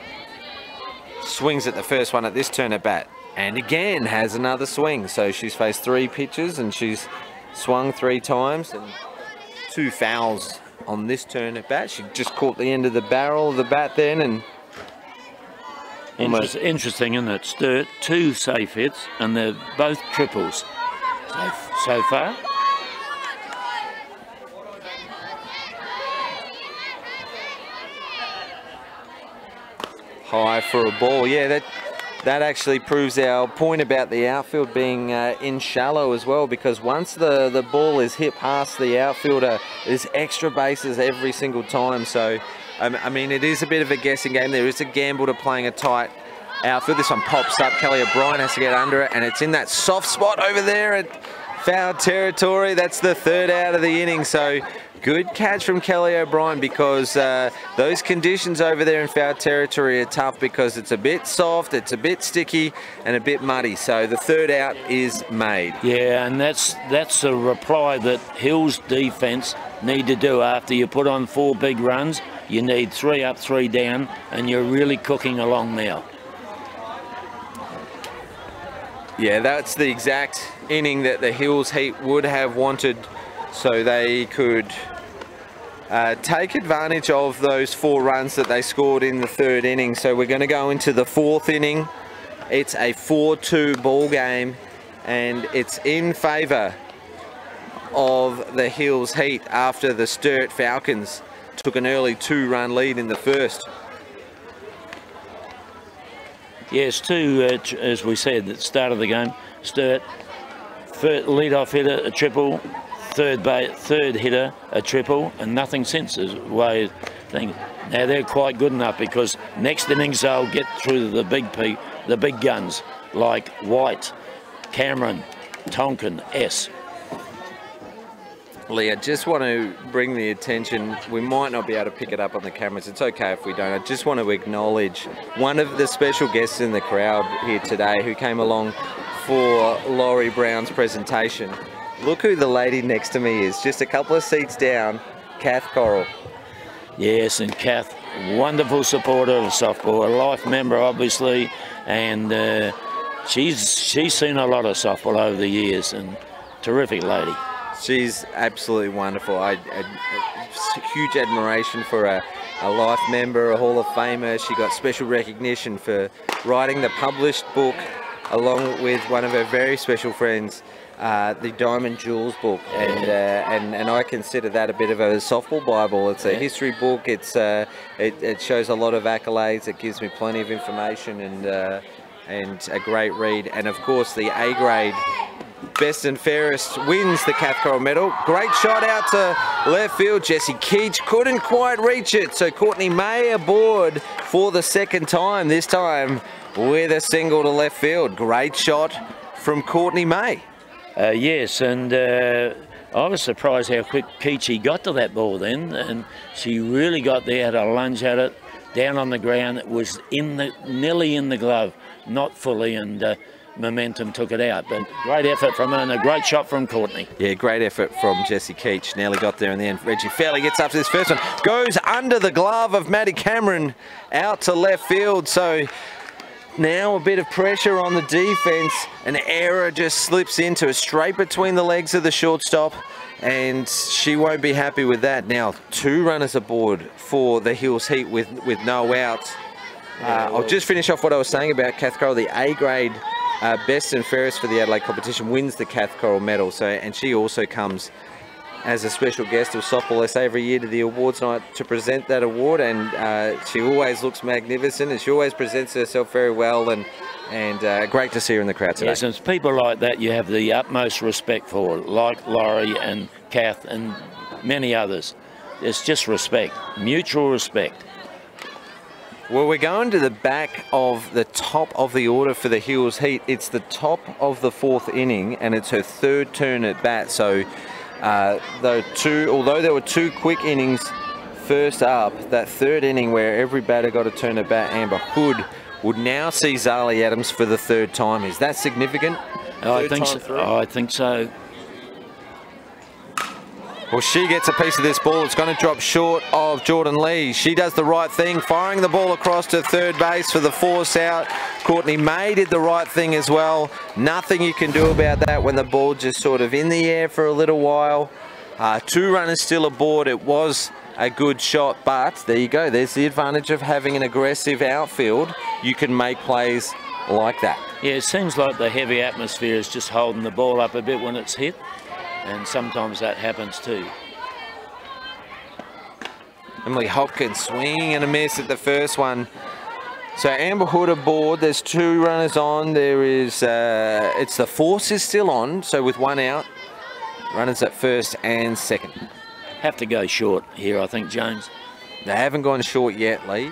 Swings at the first one at this turn at bat, and again has another swing. So she's faced 3 pitches and she's swung 3 times, and 2 fouls on this turn at bat. She just caught the end of the barrel of the bat then, and almost interesting, isn't it? Sturt, 2 safe hits, and they're both triples so far. High for a ball. Yeah, that actually proves our point about the outfield being in shallow as well, because once the ball is hit past the outfielder, there's extra bases every single time. So I mean, it is a bit of a guessing game. There is a gamble to playing a tight outfield. This one pops up. Kelly O'Brien has to get under it, and it's in that soft spot over there at foul territory. That's the 3rd out of the inning. So good catch from Kelly O'Brien, because those conditions over there in foul territory are tough, because it's a bit soft, it's a bit sticky, and a bit muddy. So the 3rd out is made. Yeah, and that's a reply that Hills defence need to do after you put on 4 big runs. You need 3 up, 3 down, and you're really cooking along now. Yeah, that's the exact inning that the Hills Heat would have wanted, so they could take advantage of those 4 runs that they scored in the 3rd inning. So we're going to go into the 4th inning. It's a 4-2 ball game, and it's in favour of the Hills Heat after the Sturt Falcons took an early 2-run lead in the first. Yes, 2, as we said at the start of the game. Sturt, lead-off hitter, a triple. Third hitter, a triple, and nothing since, is the way I think. Now they're quite good enough, because next innings they'll get through the big guns like White, Cameron, Tonkin, S. Lee, I just want to bring the attention, we might not be able to pick it up on the cameras, it's okay if we don't. I just want to acknowledge one of the special guests in the crowd here today who came along for Laurie Brown's presentation. Look who the lady next to me is, just a couple of seats down, Kath Coral. Yes, and Kath, wonderful supporter of softball, a life member obviously, and she's seen a lot of softball over the years, and terrific lady. She's absolutely wonderful. I huge admiration for a life member, a Hall of Famer. She got special recognition for writing the published book along with one of her very special friends, the Diamond Jewels book, and I consider that a bit of a softball Bible. It's a history book. It shows a lot of accolades. It gives me plenty of information, and and a great read. And of course the A grade best and fairest wins the Cathcart medal. Great shot out to left field. Jessie Keach couldn't quite reach it, so Courtney May aboard for the second time, this time with a single to left field. Great shot from Courtney May. Yes, and I was surprised how quick Keachy got to that ball then, and she really got there, had a lunge at it, down on the ground. It was nearly in the glove, not fully, and momentum took it out. But great effort from her and a great shot from Courtney. Yeah, great effort from Jessie Keach. Nearly got there in the end. Reggie Fairley gets up to this first one, goes under the glove of Maddie Cameron out to left field. So now a bit of pressure on the defense. An error just slips into it straight between the legs of the shortstop, and she won't be happy with that. Now 2 runners aboard for the Hills Heat with no outs. I'll just finish off what I was saying about Cathcart. The A grade best and fairest for the Adelaide competition wins the Cathcart medal. So, and she also comes as a special guest of Softball SA every year to the awards night to present that award, and she always looks magnificent, and she always presents herself very well, and great to see her in the crowd today. Yes, and it's people like that you have the utmost respect for, like Laurie and Kath and many others. It's just respect, mutual respect. Well, we're going to the back of the top of the order for the Hills Heat. It's the top of the 4th inning, and it's her 3rd turn at bat. So although there were 2 quick innings first up, that 3rd inning where every batter got a turn at bat, Amber Hood would now see Zali Adams for the 3rd time. Is that significant? I think so. Well, she gets a piece of this ball. It's going to drop short of Jordan Lee. She does the right thing, firing the ball across to third base for the force out. Courtney May did the right thing as well. Nothing you can do about that when the ball just sort of in the air for a little while. 2 runners still aboard. It was a good shot, but there you go. There's the advantage of having an aggressive outfield. You can make plays like that. Yeah, it seems like the heavy atmosphere is just holding the ball up a bit when it's hit, and sometimes that happens too. Emily Hopkins swinging and a miss at the first one. So Amber Hood aboard. There's 2 runners on. There is, it's the force is still on, so with 1 out. Runners at first and 2nd. Have to go short here, I think, James. They haven't gone short yet, Lee.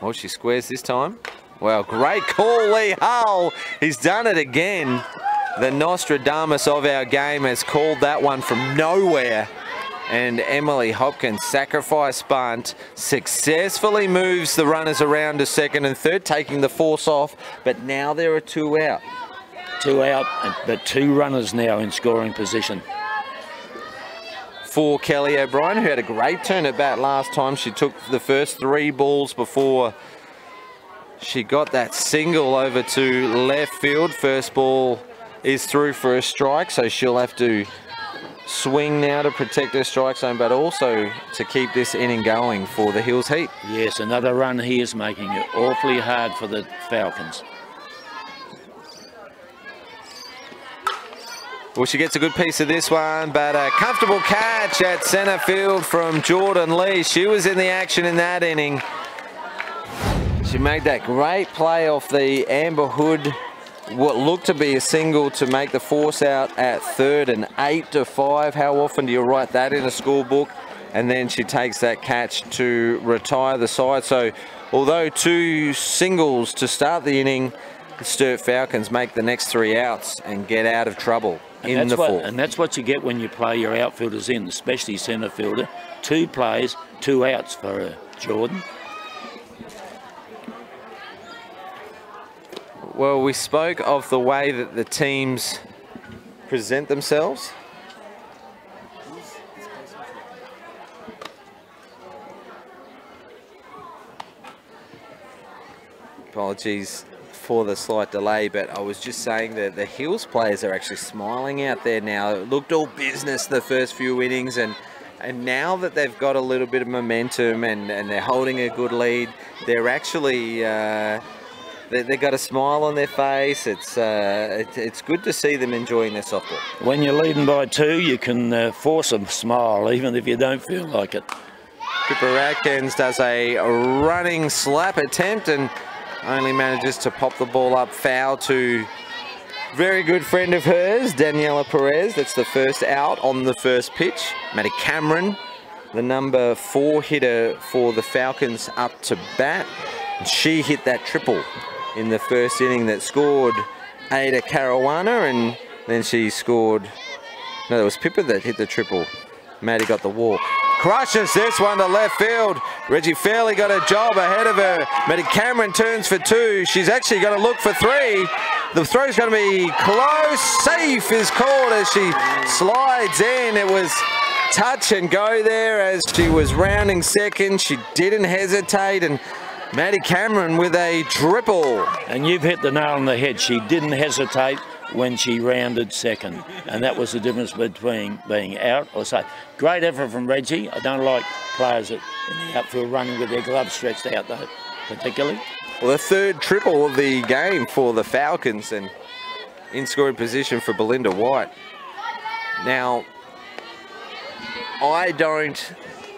Well, she squares this time. Well, great call, Lee Hull. He's done it again. The Nostradamus of our game has called that one from nowhere. And Emily Hopkins, sacrifice bunt, successfully moves the runners around to 2nd and 3rd, taking the force off. But now there are 2 out. 2 out, but 2 runners now in scoring position. For Kelly O'Brien, who had a great turn at bat last time. She took the first 3 balls before she got that single over to left field. First ball is through for a strike, so she'll have to swing now to protect her strike zone, but also to keep this inning going for the Hills Heat. Yes, another run he is making it awfully hard for the Falcons. Well, she gets a good piece of this one, but a comfortable catch at centre field from Jordan Lee. She was in the action in that inning. She made that great play off the Amber Hood, what looked to be a single, to make the force out at 3rd and 8-5. How often do you write that in a scorebook? And then she takes that catch to retire the side. So although 2 singles to start the inning, the Sturt Falcons make the next 3 outs and get out of trouble in the 4th. And that's what you get when you play your outfielders in, especially centre fielder. 2 plays, 2 outs for Jordan. Well, we spoke of the way that the teams present themselves. Apologies for the slight delay, but I was just saying that the Hills players are actually smiling out there now. It looked all business the first few innings, and now that they've got a little bit of momentum and they're holding a good lead, they're actually they've got a smile on their face. It's good to see them enjoying their softball. When you're leading by 2, you can force a smile even if you don't feel like it. Cooper Atkins does a running slap attempt, and only manages to pop the ball up foul to very good friend of hers, Daniela Perez. That's the first out on the first pitch. Maddie Cameron, the number 4 hitter for the Falcons, up to bat. She hit that triple in the first inning that scored Ada Caruana, and then she scored, no, it was Pippa that hit the triple. Maddie got the walk. Crushes this one to left field. Reggie Fairley got a job ahead of her. Maddie Cameron turns for 2. She's actually going to look for 3. The throw's going to be close. Safe is called as she slides in. It was touch and go there as she was rounding second. She didn't hesitate, and Maddie Cameron with a triple. And you've hit the nail on the head. She didn't hesitate when she rounded second, and that was the difference between being out or safe. Great effort from Reggie. I don't like players in the outfield running with their gloves stretched out though, particularly. Well, the third triple of the game for the Falcons, and in scoring position for Belinda White. Now, I don't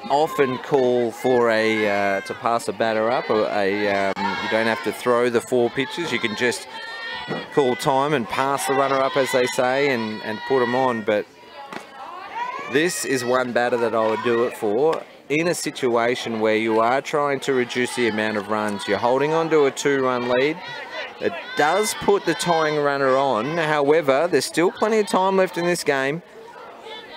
often call for a to pass a batter up, or you don't have to throw the 4 pitches. You can just call time and pass the runner up, as they say, and put them on. But this is one batter that I would do it for in a situation where you are trying to reduce the amount of runs. You're holding on to a 2-run lead. It does put the tying runner on. However, there's still plenty of time left in this game.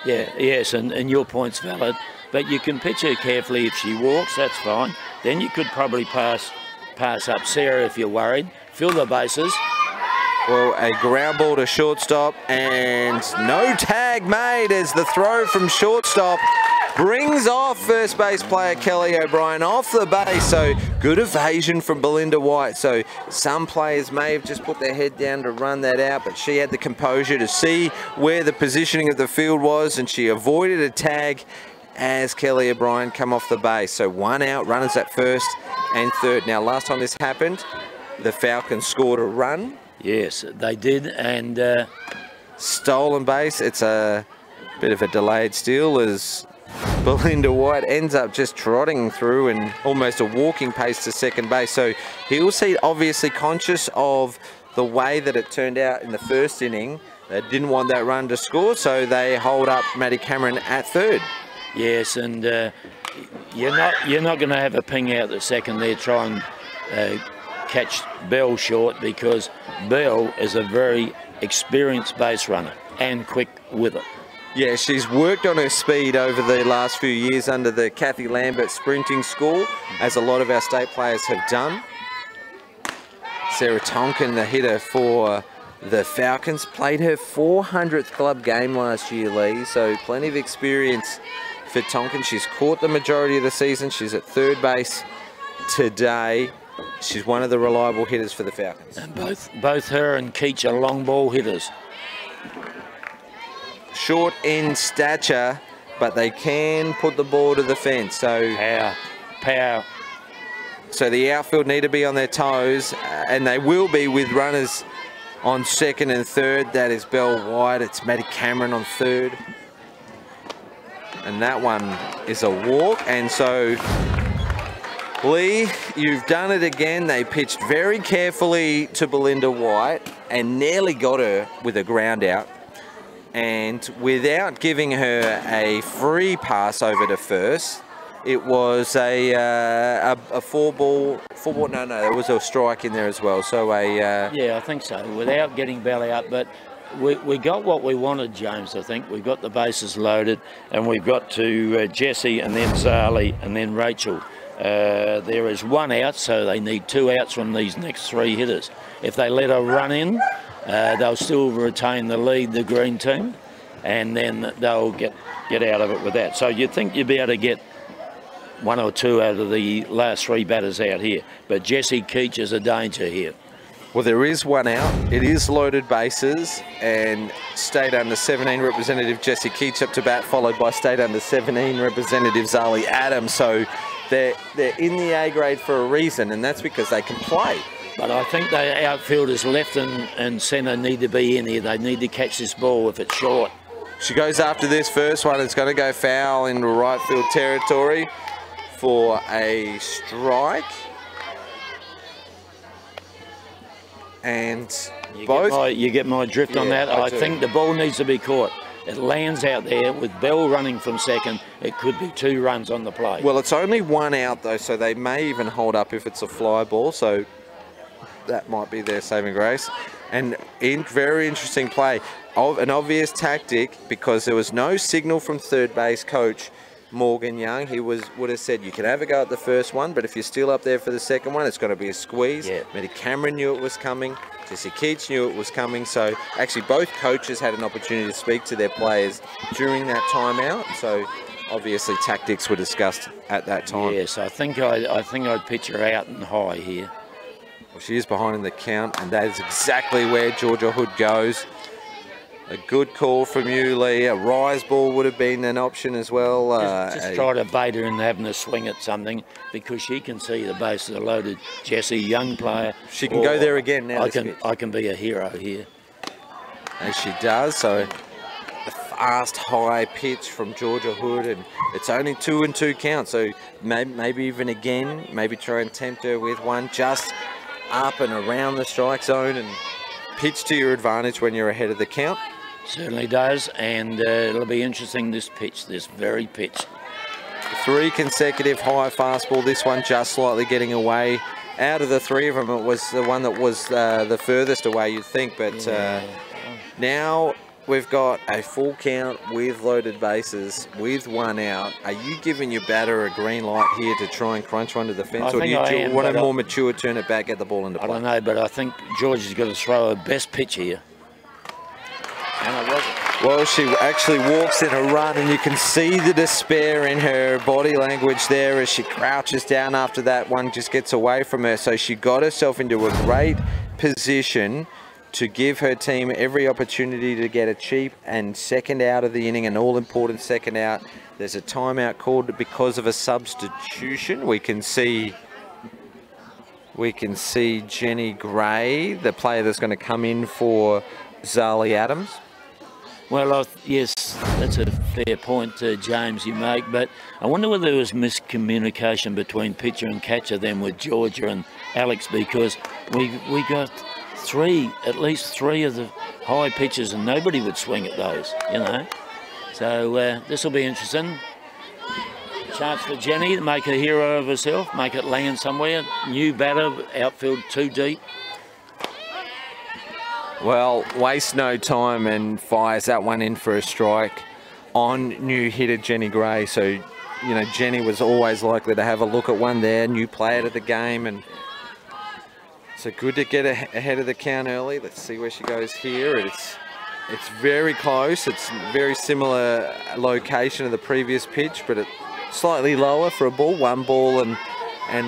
Yeah, yes, and your point's valid. But you can pitch her carefully. If she walks, that's fine. Then you could probably pass up Sarah if you're worried. Fill the bases. Well, a ground ball to shortstop, and no tag made as the throw from shortstop brings off first base player Kelly O'Brien off the base. So good evasion from Belinda White. So some players may have just put their head down to run that out, but she had the composure to see where the positioning of the field was, and she avoided a tag as Kelly O'Brien come off the base. So 1 out, runners at first and third. Now, last time this happened, the Falcons scored a run. Yes, they did, and stolen base. It's a bit of a delayed steal as Belinda White ends up just trotting through and almost a walking pace to second base. So he'll see, obviously conscious of the way that it turned out in the first inning. They didn't want that run to score, so they hold up Maddie Cameron at third. Yes, and you're not going to have a ping out the second there, try and catch Bell short, because Bell is a very experienced base runner and quick with it. Yeah, she's worked on her speed over the last few years under the Kathy Lambert sprinting school, as a lot of our state players have done. Sarah Tonkin, the hitter for the Falcons, played her 400th club game last year, Lee, so plenty of experience for Tonkin. She's caught the majority of the season. She's at third base today. She's one of the reliable hitters for the Falcons. And both her and Keach are long ball hitters. Short in stature, but they can put the ball to the fence. So power. So the outfield need to be on their toes, and they will be with runners on second and third. That is Bell White. It's Maddie Cameron on third. And that one is a walk. And so, Lee, you've done it again. They pitched very carefully to Belinda White and nearly got her with a ground out. And without giving her a free pass over to first, it was a four ball, no, there was a strike in there as well. So yeah, I think so, without getting Bell out. But we got what we wanted, James, I think. We got the bases loaded, and we've got to Jessie and then Zali and then Rachel. There is 1 out, so they need 2 outs from these next 3 hitters. If they let her run in, they'll still retain the lead, the green team, and then they'll get out of it with that. So you'd think you'd be able to get 1 or 2 out of the last 3 batters out here. But Jessie Keach is a danger here. Well, there is 1 out. It is loaded bases, and State Under-17 representative Jessie Keach up to bat, followed by State Under-17 representative Zali Adams. So they're in the A grade for a reason, and that's because they can play. But I think the outfielders left and centre need to be in here. They need to catch this ball if it's short. She goes after this first one. It's going to go foul into right field territory for a strike. and you get my drift on that. I think the ball needs to be caught. It lands out there with Bell running from second. It could be 2 runs on the play. Well, it's only 1 out though, so they may even hold up if it's a fly ball. So that might be their saving grace. And very interesting play. An obvious tactic, because there was no signal from third base coach Morgan Young. He would have said you can have a go at the first one, but if you're still up there for the second one, it's going to be a squeeze. Yeah. Matty Cameron knew it was coming. Jesse Keats knew it was coming. So actually both coaches had an opportunity to speak to their players during that timeout. So obviously tactics were discussed at that time. Yes, I think I'd pitch her out and high here. Well, she is behind in the count, and that is exactly where Georgia Hood goes. A good call from you, Lee. A rise ball would have been an option as well. Just try to bait her into having a swing at something, because she can see the bases are loaded. Jessie, young player. She can go there again now. I can be a hero here. As she does. So a fast, high pitch from Georgia Hood, and it's only 2-2 count. So maybe even again, maybe try and tempt her with one just up and around the strike zone and pitch to your advantage when you're ahead of the count. Certainly does, and it'll be interesting, this very pitch. 3 consecutive high fastball. This one just slightly getting away. Out of the 3 of them, it was the one that was the furthest away, you'd think. But now we've got a full count with loaded bases, with 1 out. Are you giving your batter a green light here to try and crunch one to the fence, or do you want a more mature, turn it back, get the ball into play? I don't know, but I think Georgia's got to throw her best pitch here. And it wasn't. Well, she actually walks in a run, and you can see the despair in her body language there as she crouches down after that one just gets away from her. So she got herself into a great position to give her team every opportunity to get a cheap and second out of the inning, an all-important second out. There's a timeout called because of a substitution. We can see Jenny Gray, the player that's going to come in for Zali Adams. Well, yes, that's a fair point, James, you make, but I wonder whether there was miscommunication between pitcher and catcher then with Georgia and Alex, because we got at least three of the high pitches, and nobody would swing at those, you know. So this will be interesting. Chance for Jenny to make a hero of herself, make it land somewhere. New batter, outfield too deep. Well, waste no time and fires that one in for a strike on new hitter Jenny Gray. So, you know, Jenny was always likely to have a look at one there, new player to the game, and so good to get ahead of the count early. Let's see where she goes here. It's very close. It's very similar location of the previous pitch, but it's slightly lower for a ball. 1 ball and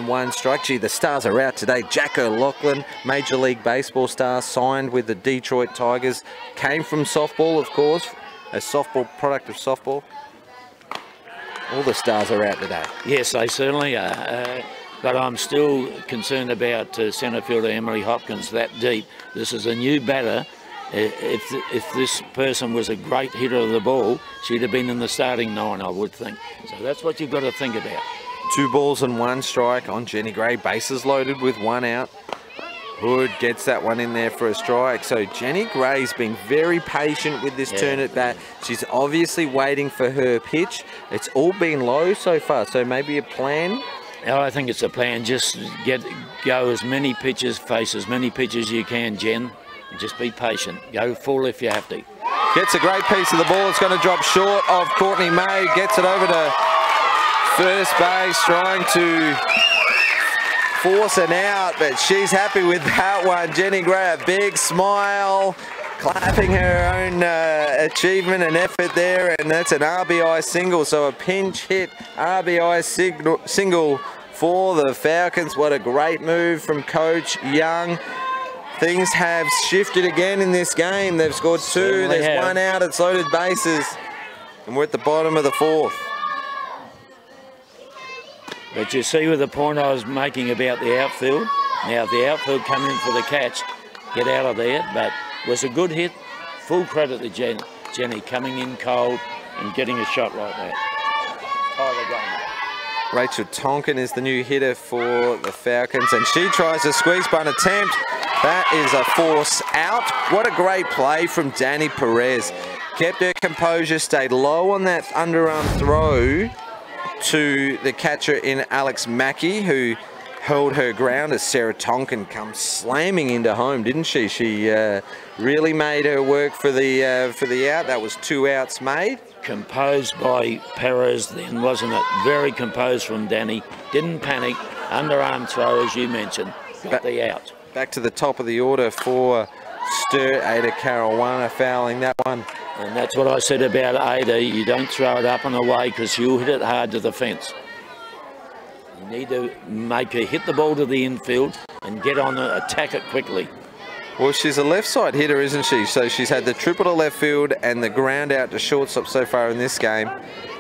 1 strike. Gee, the stars are out today. Jack O'Loughlin, Major League Baseball star, signed with the Detroit Tigers. Came from softball, of course, a softball product of softball. All the stars are out today. Yes, they certainly are. But I'm still concerned about centre fielder Emily Hopkins that deep. This is a new batter. If this person was a great hitter of the ball, she'd have been in the starting 9, I would think. So that's what you've got to think about. 2 balls and 1 strike on Jenny Gray. Bases loaded with 1 out. Hood gets that one in there for a strike. So Jenny Gray's been very patient with this turn at bat. She's obviously waiting for her pitch. It's all been low so far, so maybe a plan? I think it's a plan. Just go as many pitches, face as many pitches you can, Jen. And just be patient. Go full if you have to. Gets a great piece of the ball. It's going to drop short of Courtney May. Gets it over to first base, trying to force an out, but she's happy with that one. Jenny Gray, a big smile, clapping her own achievement and effort there, and that's an RBI single. So a pinch hit RBI single for the Falcons. What a great move from Coach Young. Things have shifted again in this game. They've scored 2. There's 1 out. It's loaded bases, and we're at the bottom of the 4th. But you see with the point I was making about the outfield. Now, if the outfield come in for the catch, get out of there. But it was a good hit. Full credit to Jenny coming in cold and getting a shot like that. Tie the game. Rachel Tonkin is the new hitter for the Falcons, and she tries to squeeze by an attempt. That is a force out. What a great play from Danny Perez. Kept her composure, stayed low on that underarm throw to the catcher in Alex Mackey, who held her ground as Sarah Tonkin comes slamming into home, didn't she? She really made her work for the out. That was 2 outs made. Composed by Perez then, wasn't it? Very composed from Danny. Didn't panic. Underarm throw, as you mentioned. Got the out. Back to the top of the order for Sturt. Ada Caruana fouling that one. And that's what I said about Ada. You don't throw it up and away because you'll hit it hard to the fence. You need to make her hit the ball to the infield and get on it, attack it quickly. Well, she's a left side hitter, isn't she? So she's had the triple to left field and the ground out to shortstop so far in this game.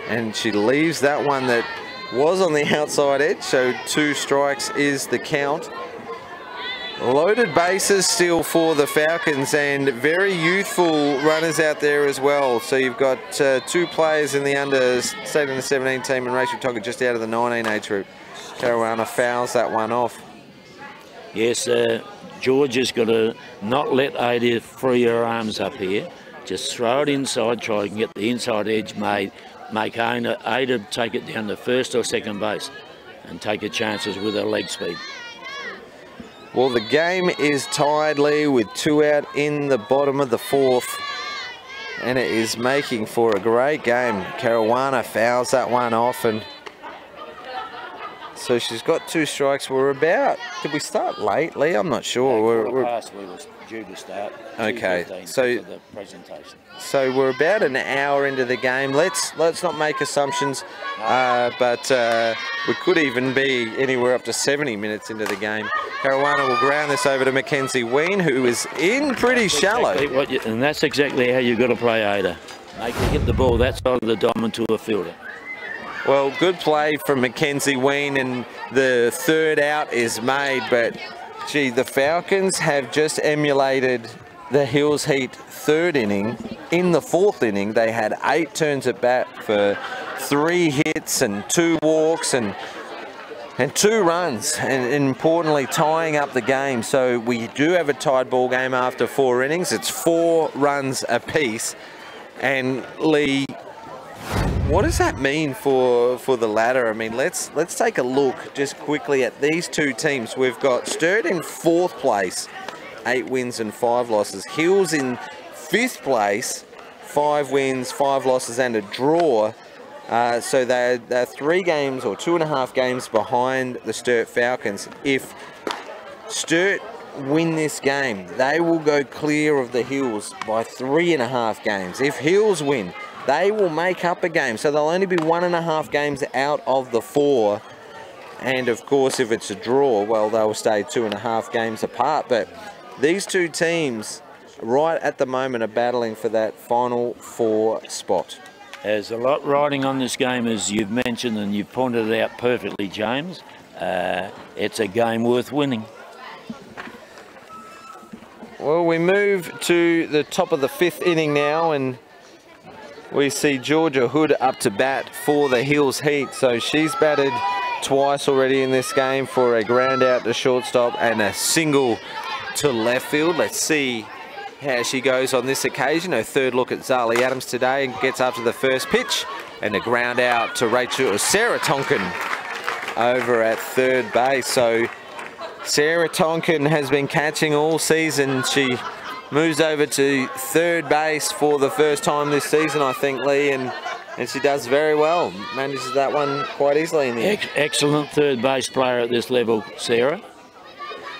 And she leaves that one that was on the outside edge. So 2 strikes is the count. Loaded bases still for the Falcons and very youthful runners out there as well. So you've got 2 players in the stayed in the 17 team and Rachel Tonga just out of the 19 age group. Caruana fouls that one off. Yes, Georgia's got to not let Ada free her arms up here. Just throw it inside, try and get the inside edge made. Make Ada take it down to first or second base and take her chances with her leg speed. Well, the game is tied, Lee, with 2 out in the bottom of the 4th. And it is making for a great game. Caruana fouls that one off. And so she's got 2 strikes. We're about... Did we start late, Lee? I'm not sure. We was due to start. Okay, so the presentation. So we're about an hour into the game. Let's not make assumptions, but we could even be anywhere up to 70 minutes into the game. Caruana will ground this over to Mackenzie Ween, who is in pretty shallow. And that's exactly how you've got to play Ada. Make her hit the ball that side of the diamond to a fielder. Well, good play from Mackenzie Ween, and the 3rd out is made, but gee, the Falcons have just emulated the Hills Heat 3rd inning. In the 4th inning, they had 8 turns at bat for 3 hits and 2 walks and 2 runs, and importantly tying up the game. So we do have a tied ball game after 4 innings. It's 4 runs apiece. And Lee, what does that mean for the ladder? I mean, let's take a look just quickly at these 2 teams. We've got Sturt in 4th place, 8 wins and 5 losses. Hills in 5th place, 5 wins, 5 losses and a draw. So they're 3 games or 2.5 games behind the Sturt Falcons. If Sturt win this game, they will go clear of the Hills by 3.5 games. If Hills win, they will make up a game. So they'll only be 1.5 games out of the 4. And of course, if it's a draw, well, they'll stay 2.5 games apart. But these 2 teams right at the moment are battling for that final 4 spot. There's a lot riding on this game, as you've mentioned, and you've pointed it out perfectly, James. It's a game worth winning. Well, we move to the top of the 5th inning now, and we see Georgia Hood up to bat for the Hills Heat. So she's batted twice already in this game for a ground out to shortstop and a single to left field. Let's see how she goes on this occasion. Her 3rd look at Zali Adams today, and gets up to the first pitch and a ground out to Sarah Tonkin over at 3rd base. So Sarah Tonkin has been catching all season. She moves over to 3rd base for the first time this season, I think, Lee, and she does very well. Manages that one quite easily in the end. Excellent 3rd base player at this level, Sarah.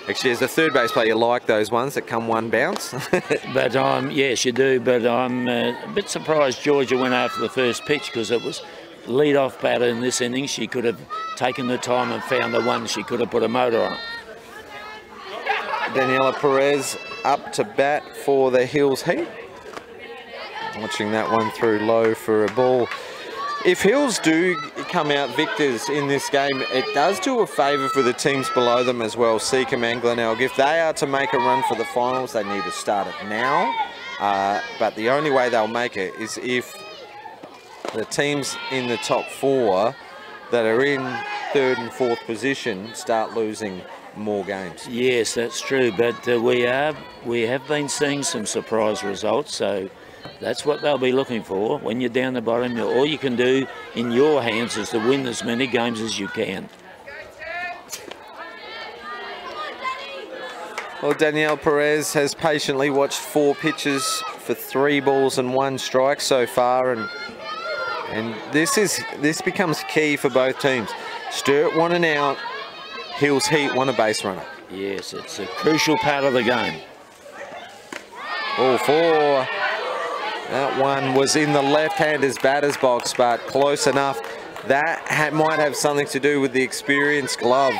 Actually, as a 3rd base player, you like those ones that come one bounce. But yes, you do. But I'm a bit surprised Georgia went after the first pitch, because it was lead-off batter in this inning. She could have taken the time and found the one. She could have put a motor on it. Daniela Perez up to bat for the Hills Heat. Watching that one through low for a ball. If Hills do come out victors in this game, it does do a favour for the teams below them as well, Seacombe and Glenelg. If they are to make a run for the finals, they need to start it now. But the only way they'll make it is if the teams in the top 4 that are in 3rd and 4th position start losing more games. Yes, that's true, but we have been seeing some surprise results, so that's what they'll be looking for. When you're down the bottom, all you can do in your hands is to win as many games as you can. Well, Danielle Perez has patiently watched 4 pitches for 3 balls and 1 strike so far, and this becomes key for both teams. Sturt want an out, Hills Heat want a base runner. Yes, it's a crucial part of the game. Ball 4. That one was in the left-hander's batter's box, but close enough. That might have something to do with the experienced glove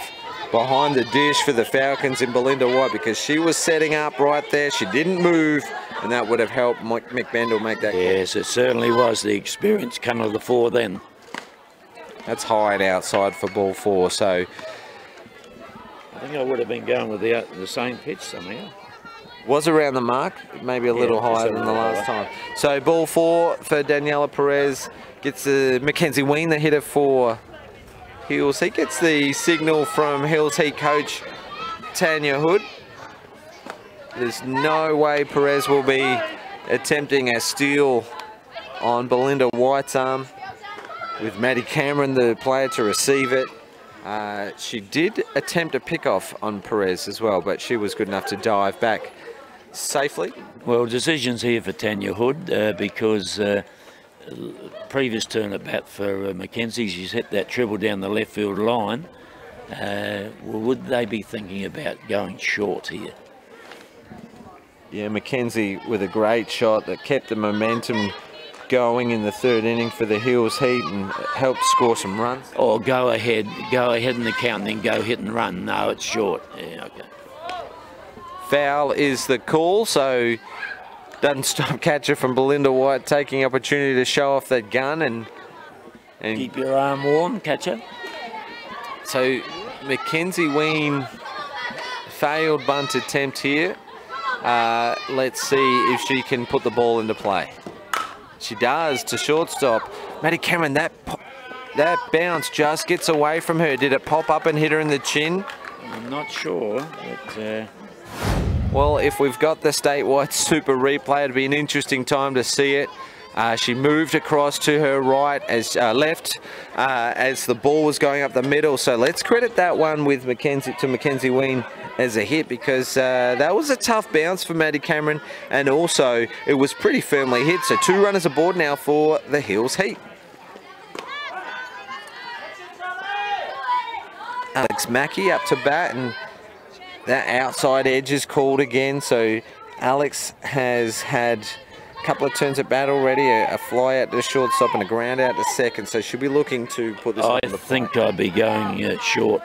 behind the dish for the Falcons in Belinda White, because she was setting up right there. She didn't move, and that would have helped Mick Bendel make that. Yes, it certainly was. The experience coming to the fore then. That's high and outside for ball 4, so I think I would have been going with the same pitch somehow. Was around the mark, maybe a little higher than the last time. So ball 4 for Daniela Perez. Gets Mackenzie Ween, the hitter for Hills. He gets the signal from Hills Heat coach Tanya Hood. There's no way Perez will be attempting a steal on Belinda White's arm, with Maddie Cameron, the player, to receive it. She did attempt a pick-off on Perez as well, but she was good enough to dive back safely. Well, decisions here for Tanya Hood, because previous turn at bat for Mackenzie, she's hit that triple down the left field line. Would they be thinking about going short here? Yeah, Mackenzie with a great shot that kept the momentum going in the 3rd inning for the Hills Heat and helped score some runs. Or go ahead in the count and then go hit and run. No, it's short. Yeah, okay. Foul is the call, so doesn't stop catcher from Belinda White taking opportunity to show off that gun and keep your arm warm, catcher. So Mackenzie Ween, failed bunt attempt here. Let's see if she can put the ball into play. She does to shortstop. Maddie Cameron, that bounce just gets away from her. Did it pop up and hit her in the chin? I'm not sure, but well, if we've got the statewide super replay, it'd be an interesting time to see it. She moved across to her right as left as the ball was going up the middle. So let's credit that one with Mackenzie Ween as a hit, because that was a tough bounce for Maddie Cameron, and also it was pretty firmly hit. So 2 runners aboard now for the Hills Heat. Alex Mackey up to bat, and that outside edge is called again. So Alex has had a couple of turns at bat already, a fly out to shortstop and a ground out to second, so she'll be looking to put this on the plate. I think I'd be going short.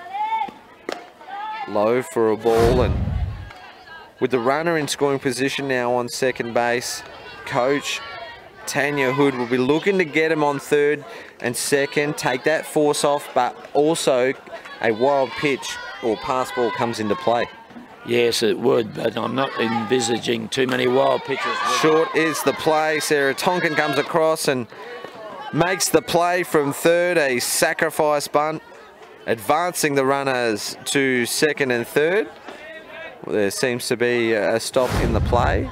Low for a ball, and with the runner in scoring position now on second base, coach Tanya Hood will be looking to get him on 3rd and 2nd, take that force off, but also a wild pitch or pass ball comes into play. Yes, it would, but I'm not envisaging too many wild pitches. Short is the play. Sarah Tonkin comes across and makes the play from 3rd, a sacrifice bunt, advancing the runners to 2nd and 3rd. Well, there seems to be a stop in the play.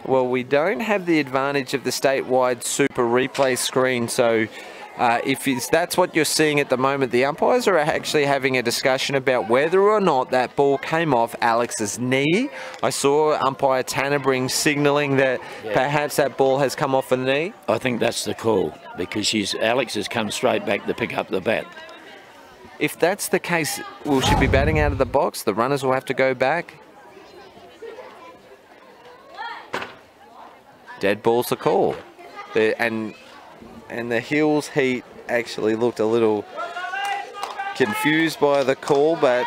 Well, we don't have the advantage of the statewide super replay screen, so if that's what you're seeing at the moment, the umpires are actually having a discussion about whether or not that ball came off Alex's knee. I saw umpire Tannebring signalling that perhaps that ball has come off the knee. I think that's the call, because Alex has come straight back to pick up the bat. If that's the case, will she be batting out of the box? The runners will have to go back. Dead ball's the call. And the Hills Heat actually looked a little confused by the call, but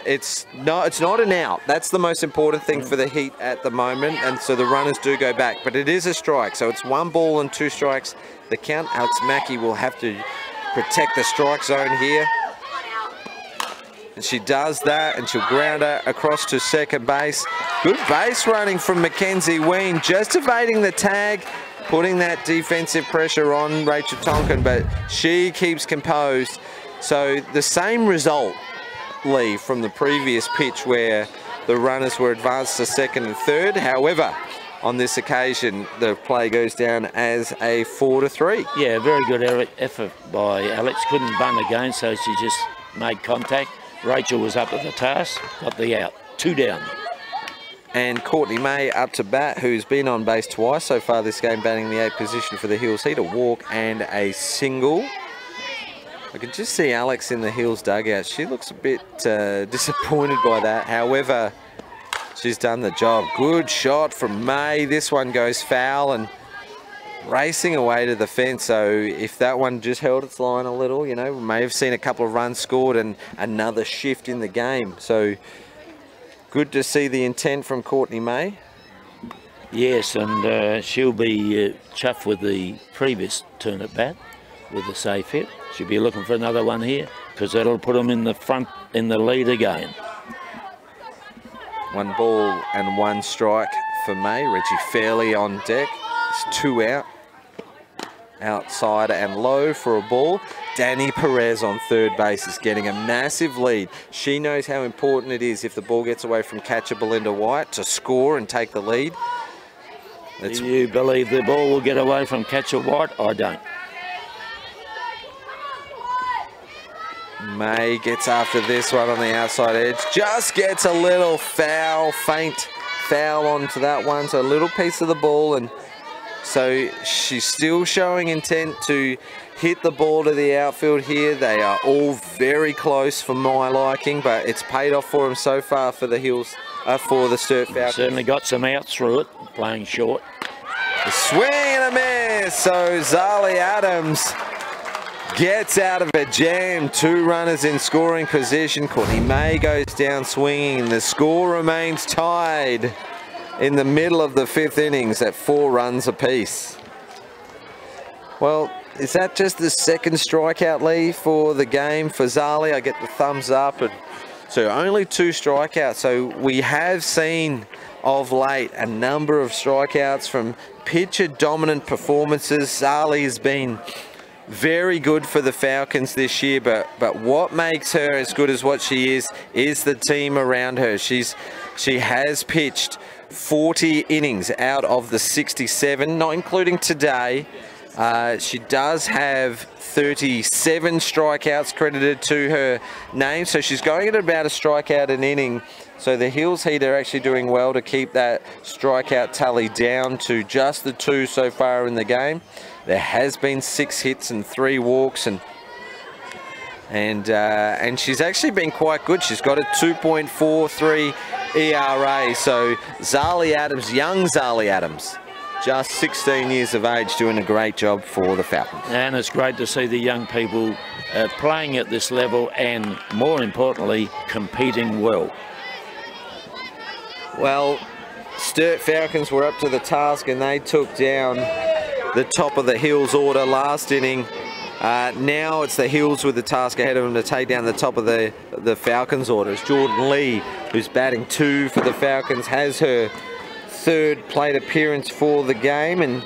it's not an out. That's the most important thing for the Heat at the moment, and so the runners do go back. But it is a strike, so it's 1 ball and 2 strikes. The count. Alex Mackey will have to protect the strike zone here. And she does that, and she'll ground her across to second base. Good base running from Mackenzie Ween, just evading the tag. putting that defensive pressure on Rachel Tonkin, but she keeps composed. So the same result, Lee, from the previous pitch where the runners were advanced to second and third. However, on this occasion, the play goes down as a 4-3. Yeah, very good effort by Alex. Couldn't bunt again, so she just made contact. Rachel was up at the task, got the out. 2 down. And Courtney May up to bat, who's been on base twice so far this game, batting the 8th position for the Hills Heat. A walk and a single. I can just see Alex in the Hills dugout. She looks a bit disappointed by that. However, she's done the job. Good shot from May. This one goes foul and racing away to the fence. So if that one just held its line a little, you know, we may have seen a couple of runs scored and another shift in the game. So good to see the intent from Courtney May. Yes, and she'll be chuffed with the previous turn at bat with the safe hit. She'll be looking for another one here because that'll put them in the front, in the lead again. 1 ball and 1 strike for May. Reggie Fairley on deck. It's 2 out. Outside and low for a ball. Danny Perez on third base is getting a massive lead. She knows how important it is if the ball gets away from catcher Belinda White to score and take the lead. Do you believe the ball will get away from catcher White? I don't. May gets after this one on the outside edge. Just gets a little foul, faint foul onto that one. So a little piece of the ball, and so she's still showing intent to hit the ball to the outfield here. They are all very close for my liking, but it's paid off for them so far for the Hills, for the Sturt Falcons. Certainly got some outs through it, playing short. A swing and a miss. So Zali Adams gets out of a jam. 2 runners in scoring position. Courtney May goes down swinging, and the score remains tied in the middle of the 5th innings at 4 runs apiece. Well, is that just the 2nd strikeout, Lee, for the game for Zali? I get the thumbs up. And so only 2 strikeouts. So we have seen of late a number of strikeouts from pitcher dominant performances. Zali has been very good for the Falcons this year, but what makes her as good as what she is the team around her. She has pitched 40 innings out of the 67, not including today. She does have 37 strikeouts credited to her name, so she's going at about a strikeout an inning. So the Hills Heat are actually doing well to keep that strikeout tally down to just the 2 so far in the game. There has been 6 hits and 3 walks, and she's actually been quite good. She's got a 2.43 ERA. So Zali Adams, young Zali Adams, just 16 years of age, doing a great job for the Falcons. And it's great to see the young people playing at this level and, more importantly, competing well. Well, Sturt Falcons were up to the task and they took down the top of the Hills order last inning. Now it's the Hills with the task ahead of them to take down the top of the Falcons order. It's Jordan Lee, who's batting 2 for the Falcons, has her 3rd plate appearance for the game, and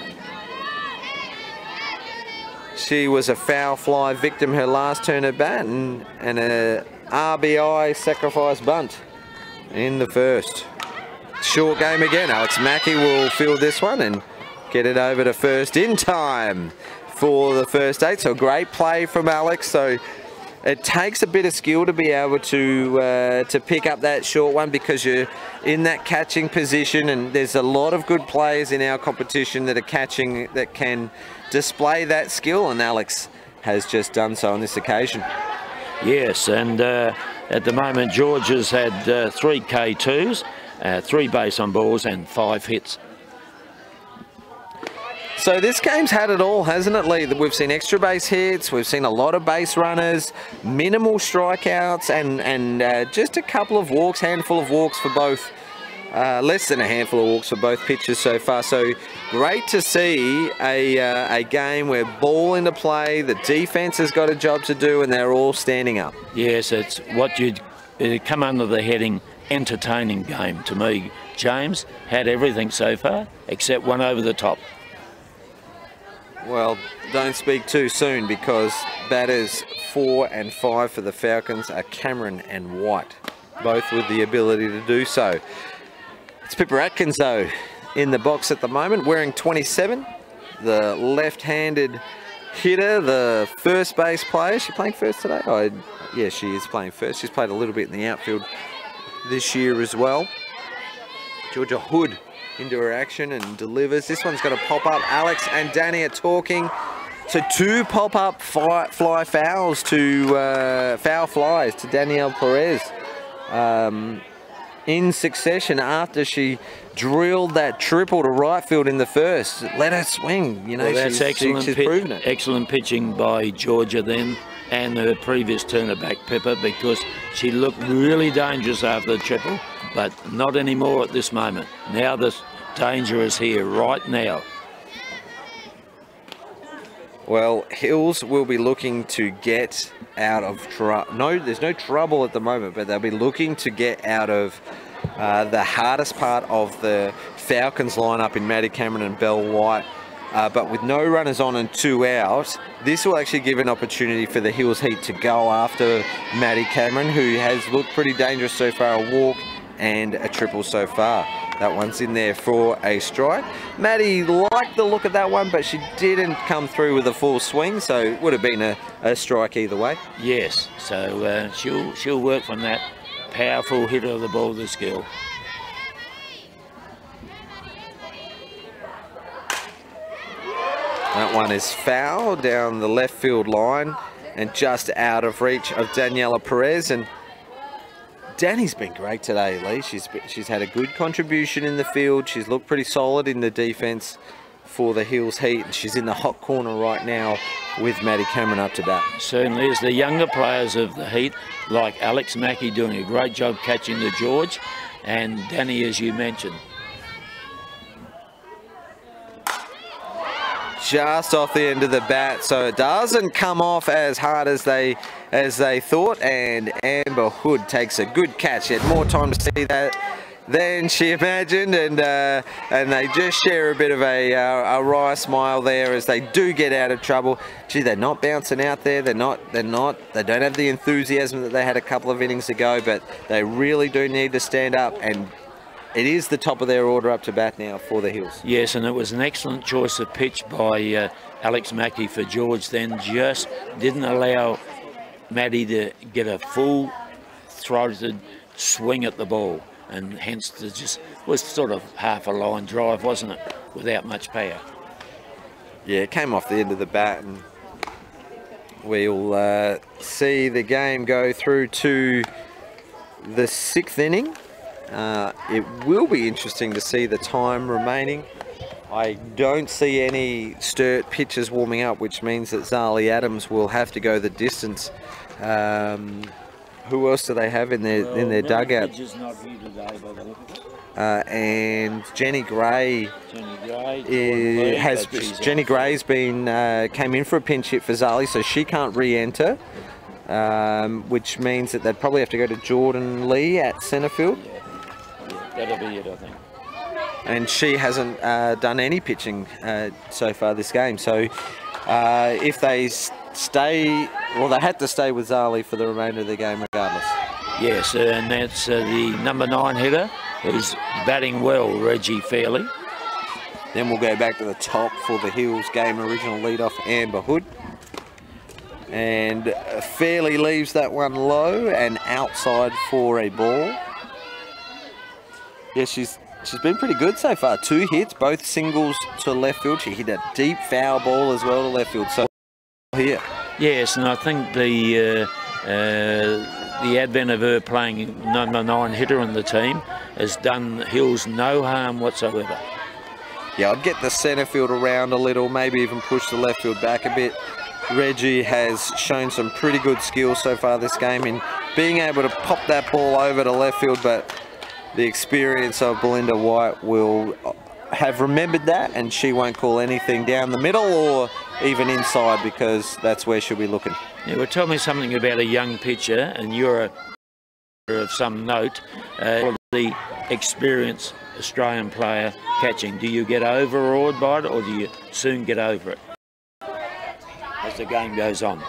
she was a foul fly victim her last turn at bat, and a RBI sacrifice bunt in the 1st. Short game again. Alex Mackey will field this one and get it over to first in time for the first 8. So great play from Alex. So it takes a bit of skill to be able to pick up that short one, because you're in that catching position, and there's a lot of good players in our competition that are catching that can display that skill, and Alex has just done so on this occasion. Yes, and at the moment George has had 3 K2s, 3 base on balls and 5 hits. So this game's had it all, hasn't it, Lee? We've seen extra base hits, we've seen a lot of base runners, minimal strikeouts, and just a couple of walks, handful of walks for both, less than a handful of walks for both pitchers so far. So great to see a game where ball into play, the defense has got a job to do, and they're all standing up. Yes, it's what you'd come under the heading entertaining game to me. James had everything so far except one over the top. Well, don't speak too soon, because batters 4 and 5 for the Falcons are Cameron and White, both with the ability to do so. It's Pippa Atkins though in the box at the moment, wearing 27, the left-handed hitter, the first base player. Is she playing first today? Oh, yeah, she is playing first. She's played a little bit in the outfield this year as well. Georgia Hood into her action and delivers. This one's going to pop up. Alex and Danny are talking. So 2 pop-up fly fouls to foul flies to Danielle Perez in succession after she drilled that triple to right field in the first. Let her swing, you know. Well, that's she's proven it. Excellent pitching by Georgia then, and her previous turner back Pippa, because she looked really dangerous after the triple, but not anymore at this moment. Now the danger is here right now. Well, Hills will be looking to get out of trouble. No, there's no trouble at the moment, but they'll be looking to get out of the hardest part of the Falcons lineup in Maddie Cameron and Belle White. But with no runners on and 2 out, this will actually give an opportunity for the Hills Heat to go after Maddie Cameron, who has looked pretty dangerous so far. A walk and a triple so far. That one's in there for a strike. Maddie liked the look of that one, but she didn't come through with a full swing, so it would have been a strike either way. Yes, so she'll work from that powerful hitter of the ball, the skill. That one is foul down the left field line and just out of reach of Daniela Perez. And Danny's been great today, Lee. She's had a good contribution in the field. She's looked pretty solid in the defense for the Hills Heat. She's in the hot corner right now with Maddie Cameron up to bat. Certainly is. The younger players of the Heat, like Alex Mackey, doing a great job catching the George, and Danny, as you mentioned. Just off the end of the bat, so it doesn't come off as hard as they thought, and Amber Hood takes a good catch. She had more time to see that than she imagined, and they just share a bit of a wry smile there as they do get out of trouble. Gee, they're not bouncing out there. They don't have the enthusiasm that they had a couple of innings ago, but they really do need to stand up, and it is the top of their order up to bat now for the Hills. Yes, and it was an excellent choice of pitch by Alex Mackey for George then. Just didn't allow Maddie to get a full-throated swing at the ball, and hence it just was sort of half a line drive, wasn't it, without much power. Yeah, it came off the end of the bat, and we'll see the game go through to the 6th inning. It will be interesting to see the time remaining. I don't see any Sturt pitchers warming up, which means that Zali Adams will have to go the distance. Who else do they have in their dugout? Not here today, by the look of it. And Jenny Gray Gray's been came in for a pinch hit for Zali, so she can't re-enter, which means that they'd probably have to go to Jordan Lee at centre field. Yeah, that'll be it, I think. And she hasn't done any pitching so far this game. So if they stay, well, they had to stay with Zali for the remainder of the game regardless. Yes, and that's the number 9 hitter who's batting well, Reggie Fairley. Then we'll go back to the top for the Hills game original leadoff, Amber Hood. And Fairley leaves that one low and outside for a ball. Yeah, she's been pretty good so far. 2 hits, both singles to left field. She hit a deep foul ball as well to left field. So here. Yes, and I think the advent of her playing number 9 hitter on the team has done Hills no harm whatsoever. Yeah, I'd get the centre field around a little, maybe even push the left field back a bit. Reggie has shown some pretty good skills so far this game in being able to pop that ball over to left field, but the experience of Belinda White will have remembered that, and she won't call anything down the middle or even inside, because that's where she'll be looking. Yeah, well, tell me something about a young pitcher, and you're a of some note, the experienced Australian player catching. Do you get overawed by it, or do you soon get over it? as the game goes on.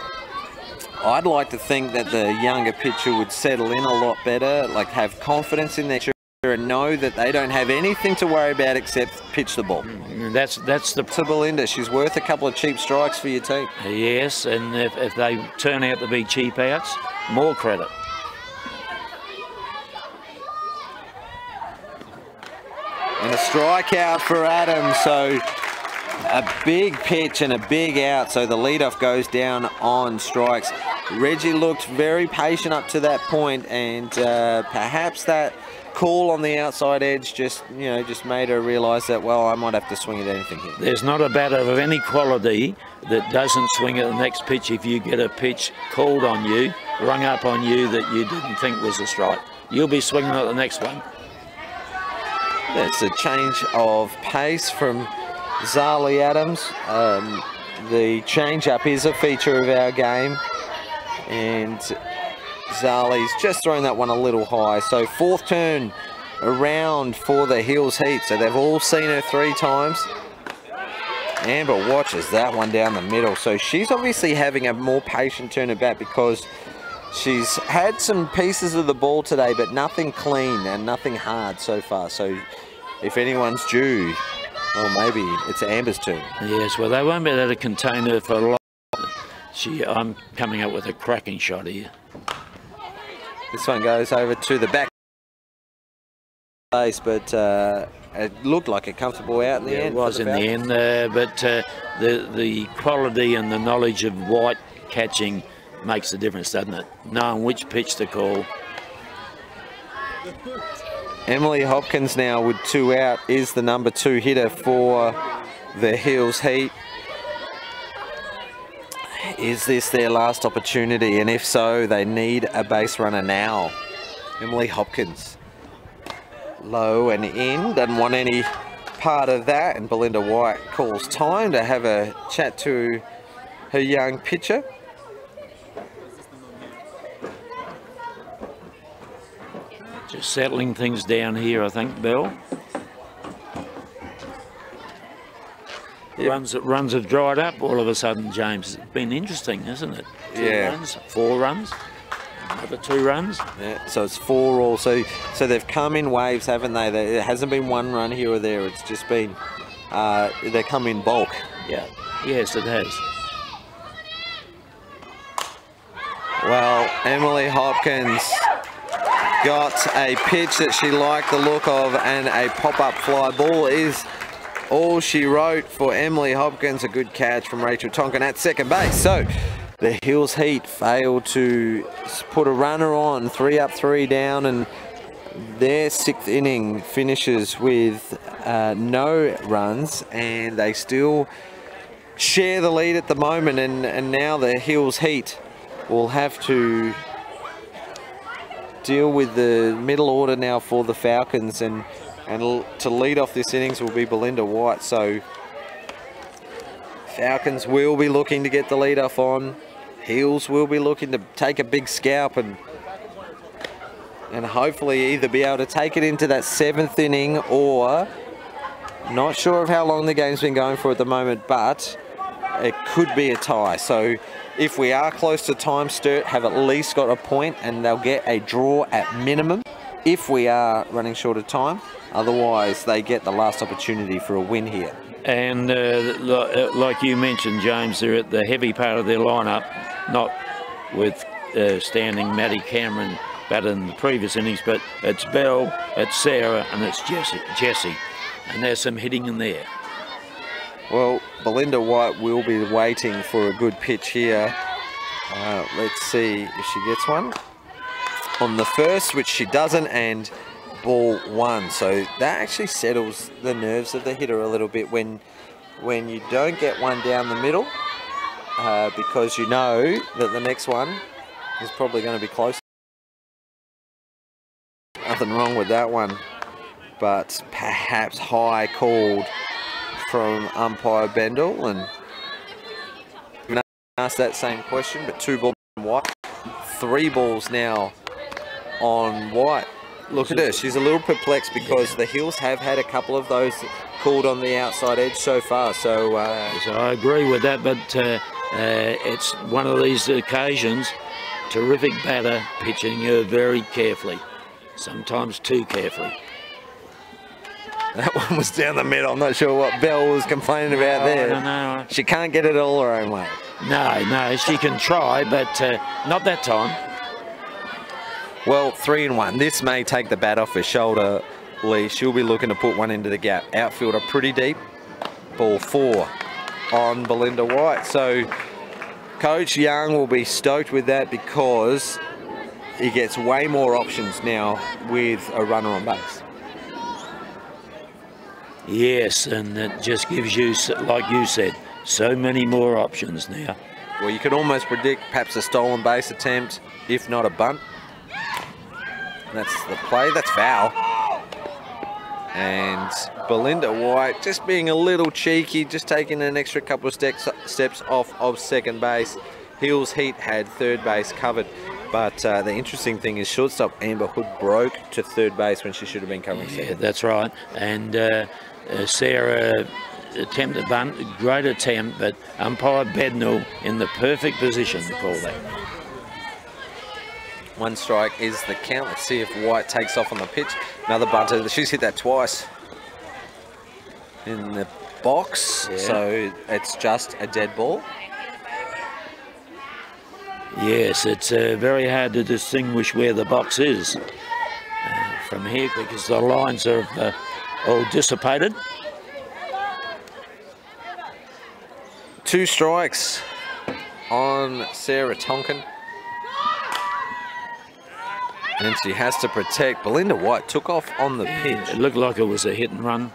I'd like to think that the younger pitcher would settle in a lot better, like have confidence in their and know that they don't have anything to worry about except pitch the ball. That's the... To Belinda, she's worth a couple of cheap strikes for your team. Yes, and if they turn out to be cheap outs, more credit. And a strikeout for Adams, so a big pitch and a big out, so the leadoff goes down on strikes. Reggie looked very patient up to that point, and perhaps that call on the outside edge just made her realise that, well, I might have to swing at anything here. There's not a batter of any quality that doesn't swing at the next pitch if you get a pitch called on you, rung up on you that you didn't think was a strike. You'll be swinging at the next one. That's a change of pace from Zali Adams. The change-up is a feature of our game, and Zali's just thrown that one a little high. So fourth turn around for the Hills Heat. So they've all seen her 3 times. Amber watches that one down the middle. So she's obviously having a more patient turn of bat because she's had some pieces of the ball today, but nothing clean and nothing hard so far. So if anyone's due, well, maybe it's Amber's turn. Yes, well, they won't be able to contain her for a lot. I'm coming up with a cracking shot here. This one goes over to the back base, but it looked like a comfortable out in the end. It was in the end, but the quality and the knowledge of White catching makes a difference, doesn't it? Knowing which pitch to call. Emily Hopkins now with 2 out is the number 2 hitter for the Hills Heat. Is this their last opportunity? And if so, they need a base runner now. Emily Hopkins. Low and in, doesn't want any part of that. And Belinda White calls time to have a chat to her young pitcher. Just settling things down here, I think, Bill. Yep. Runs have dried up all of a sudden, James. It's been interesting, isn't it? 2 runs, 4 runs, another 2 runs. Yeah, so it's 4 all. So they've come in waves, haven't they? There hasn't been 1 run here or there. It's just been, they come in bulk. Yeah, yes, it has. Well, Emily Hopkins got a pitch that she liked the look of, and a pop-up fly ball is all she wrote for Emily Hopkins. A good catch from Rachel Tonkin at second base. So the Hills Heat failed to put a runner on, 3 up, 3 down, and their 6th inning finishes with no runs, and they still share the lead at the moment. And now the Hills Heat will have to deal with the middle order now for the Falcons, and to lead off this innings will be Belinda White. So Falcons will be looking to get the lead off on. Hills will be looking to take a big scalp and hopefully either be able to take it into that 7th inning, or not sure of how long the game's been going for at the moment, but it could be a tie. So if we are close to time, Sturt have at least got a point and they'll get a draw at minimum if we are running short of time. Otherwise, they get the last opportunity for a win here. And like you mentioned, James, they're at the heavy part of their lineup, not with standing Maddie Cameron better than the previous innings, but it's Belle, it's Sarah, and it's Jessie. And there's some hitting in there. Well, Belinda White will be waiting for a good pitch here. Let's see if she gets one on the first, which she doesn't, and ball 1. So that actually settles the nerves of the hitter a little bit when you don't get one down the middle, because you know that the next one is probably going to be close. Nothing wrong with that one, but perhaps high called from umpire Bendel, and asked that same question, but 2 balls on White, 3 balls now on White. Look at her, she's a little perplexed because the Hills have had a couple of those called on the outside edge so far. So I agree with that, but It's one of these occasions. Terrific batter, pitching her very carefully, sometimes too carefully. That one was down the middle. I'm not sure what Bell was complaining about there. No. She can't get it all her own way. No, she can try, but not that time. Well, 3-1. This may take the bat off her shoulder, Lee. She'll be looking to put one into the gap. Outfielder pretty deep. Ball 4 on Belinda White. So Coach Young will be stoked with that because he gets way more options now with a runner on base. Yes, and it just gives you, like you said, so many more options now. Well, you could almost predict perhaps a stolen base attempt, if not a bunt. That's the play. That's foul. And Belinda White just being a little cheeky, just taking an extra couple of steps off of second base. Hills Heat had third base covered. But the interesting thing is shortstop Amber Hood broke to third base when she should have been covering second. Yeah, that's right. And Sarah attempted bunt, great attempt, but umpire Bednall in the perfect position to call that. 1 strike is the count. Let's see if White takes off on the pitch. Another bunter. She's hit that twice in the box, yeah. So it's just a dead ball. Yes, it's very hard to distinguish where the box is from here because the lines are all dissipated. 2 strikes on Sarah Tonkin. And she has to protect. Belinda White took off on the pitch. It looked like it was a hit and run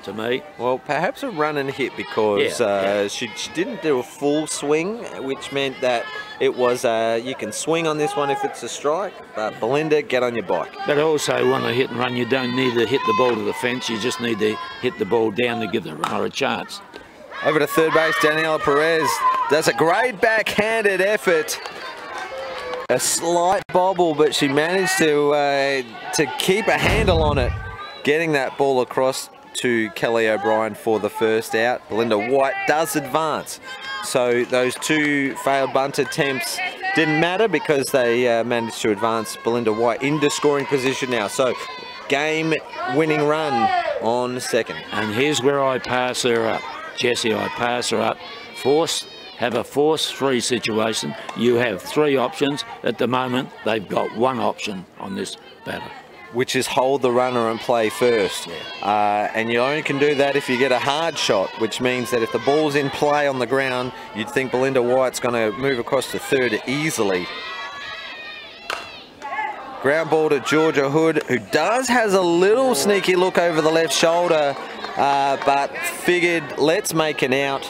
to me. Well, perhaps a run and hit because she didn't do a full swing, which meant that it was you can swing on this one if it's a strike, but Belinda, get on your bike. But also on a hit and run, you don't need to hit the ball to the fence. You just need to hit the ball down to give the runner a chance. Over to third base, Daniela Perez does a great backhanded effort. A slight bobble, but she managed to keep a handle on it, getting that ball across to Kelly O'Brien for the first out. Belinda White does advance. So those 2 failed bunt attempts didn't matter because they managed to advance Belinda White into scoring position now. So game-winning run on second. And here's where I pass her up. Jessie, I pass her up. Have a force-free situation. You have 3 options. At the moment, they've got 1 option on this batter, which is hold the runner and play first. Yeah. And you only can do that if you get a hard shot, which means that if the ball's in play on the ground, you'd think Belinda White's going to move across to third easily. Ground ball to Georgia Hood, who has a little sneaky look over the left shoulder, but figured let's make an out.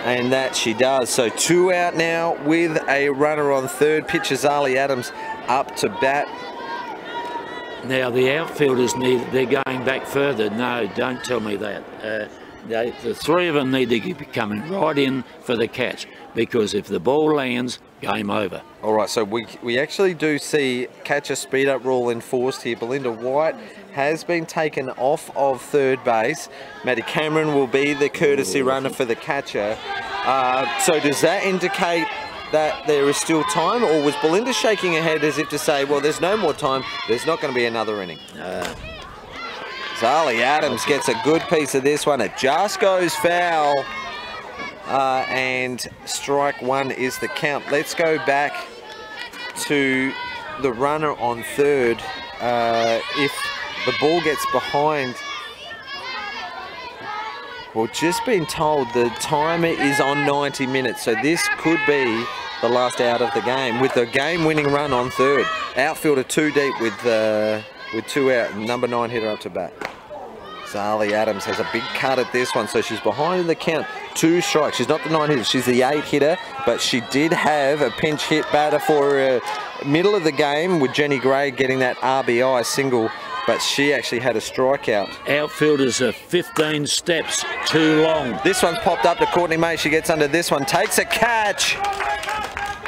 And that she does. So 2 out now with a runner on third. Pitcher Ali Adams up to bat. Now the outfielders they're going back further. No, don't tell me that. The 3 of them need to be coming right in for the catch because if the ball lands, game over. All right, so we actually do see catcher speed up rule enforced here. Belinda White has been taken off of third base. Maddie Cameron will be the courtesy runner for the catcher. So does that indicate that there is still time, or was Belinda shaking her head as if to say, well, there's no more time, there's not going to be another inning? Zali Adams gets a good piece of this one. It just goes foul. And strike 1 is the count. Let's go back to the runner on third. If the ball gets behind, well, just been told the timer is on 90 minutes, so this could be the last out of the game with the game-winning run on third. Outfielder 2 deep with 2 out, number 9 hitter up to bat. Zali Adams has a big cut at this one, so she's behind in the count. 2 strikes. She's not the 9 hitter, she's the 8 hitter, but she did have a pinch hit batter for middle of the game with Jenny Gray getting that RBI single, but she actually had a strikeout. Outfielders are 15 steps too long. This one's popped up to Courtney May. She gets under this one, takes a catch.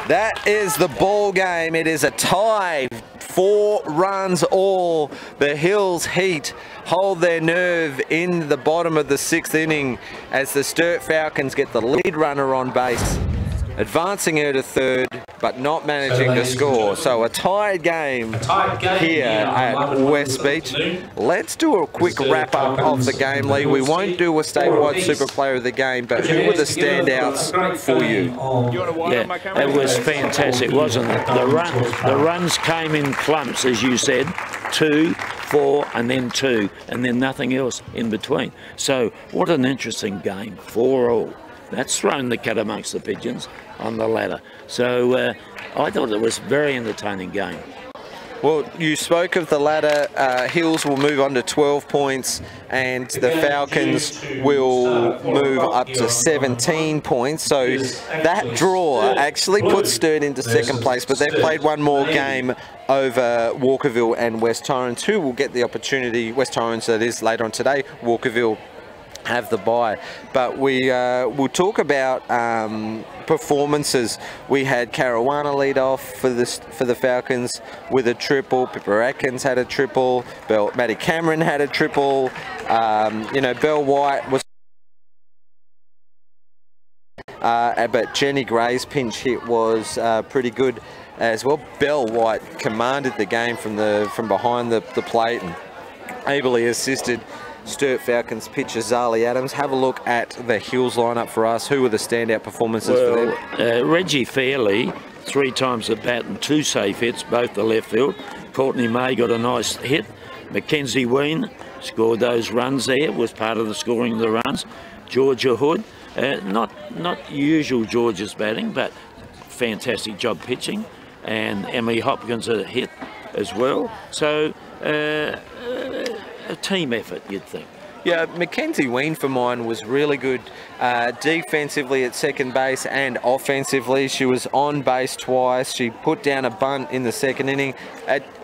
That is the ball game. It is a tie. 4 runs all. The Hills Heat hold their nerve in the bottom of the 6th inning as the Sturt Falcons get the lead runner on base. advancing her to third, but not managing to score. So a tied game here at West Beach. Let's do a quick wrap up of the game, Lee. We won't do a statewide Super Player of the game, but who were the standouts for you? Yeah, it was fantastic, wasn't it? The runs came in clumps, as you said, 2, 4, and then 2, and then nothing else in between. So what an interesting game, 4-all. That's thrown the cat amongst the pigeons on the ladder. So I thought it was a very entertaining game. Well, you spoke of the ladder. Hills will move on to 12 points and the Falcons will move up to 17 points. So that draw actually puts Sturt into second place, but they've played one more game over Walkerville and West Torrens, who will get the opportunity. West Torrens, that is, later on today. Walkerville have the bye. But we'll talk about performances. We had Caruana lead off for the Falcons with a triple. Pippa Atkins had a triple. Maddie Cameron had a triple. You know, Belle White was but Jenny Gray's pinch hit was pretty good as well. Belle White commanded the game from behind the plate and ably assisted Sturt Falcons pitcher Zali Adams. Have a look at the Hills lineup for us. Who were the standout performances for them? Reggie Fairley, 3 times the bat and 2 safe hits, both the left field. Courtney May got a nice hit. Mackenzie Ween scored those runs there, was part of the scoring of the runs. Georgia Hood, not usual Georgia's batting, but fantastic job pitching. And Emily Hopkins a hit as well. So a team effort, you'd think. Yeah, Mackenzie Ween for mine was really good defensively at second base and offensively. She was on base twice. She put down a bunt in the second inning.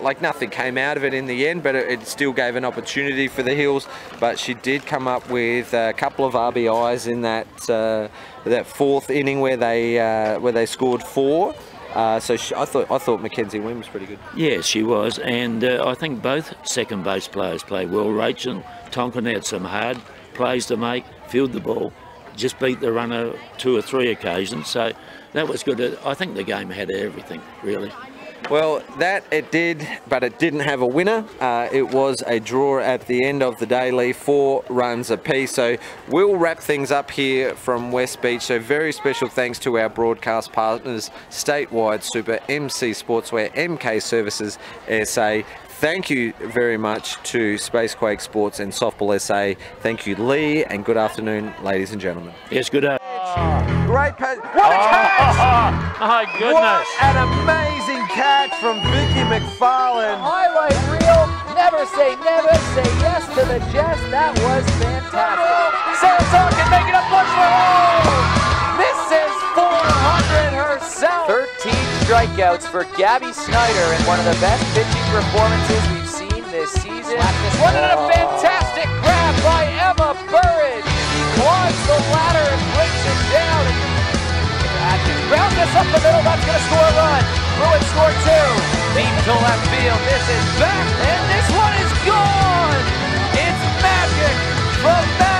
Like nothing came out of it in the end, but it still gave an opportunity for the Hills. But she did come up with a couple of RBIs in that 4th inning where they scored 4. So I thought Mackenzie Wynn was pretty good. Yes, she was, and I think both second base players played well. Rachel Tonkin had some hard plays to make, field the ball, just beat the runner 2 or 3 occasions. So that was good. I think the game had everything, really. Well, that it did, but it didn't have a winner. It was a draw at the end of the day, Lee, 4 runs apiece. So we'll wrap things up here from West Beach. So very special thanks to our broadcast partners, Statewide Super, MC Sportswear, MK Services SA. Thank you very much to Spacequake Sports and Softball SA. Thank you, Lee, and good afternoon, ladies and gentlemen. Yes, good afternoon. Great catch. What a catch! My goodness. What an amazing catch from Vicky McFarlane. Highlight reel. Never say yes to the jest. That was fantastic. Sarah Tonkin making a push for home. Misses 400 herself. 13 strikeouts for Gabby Snyder in one of the best pitching performances we've seen this season. What a fantastic grab by Emma Burridge. She climbs the ladder and brings it down. Atkins grounds this up the middle. That's going to score a run. Bruin score 2. Deep to left field. This is back, and this one is gone. It's magic from Matt.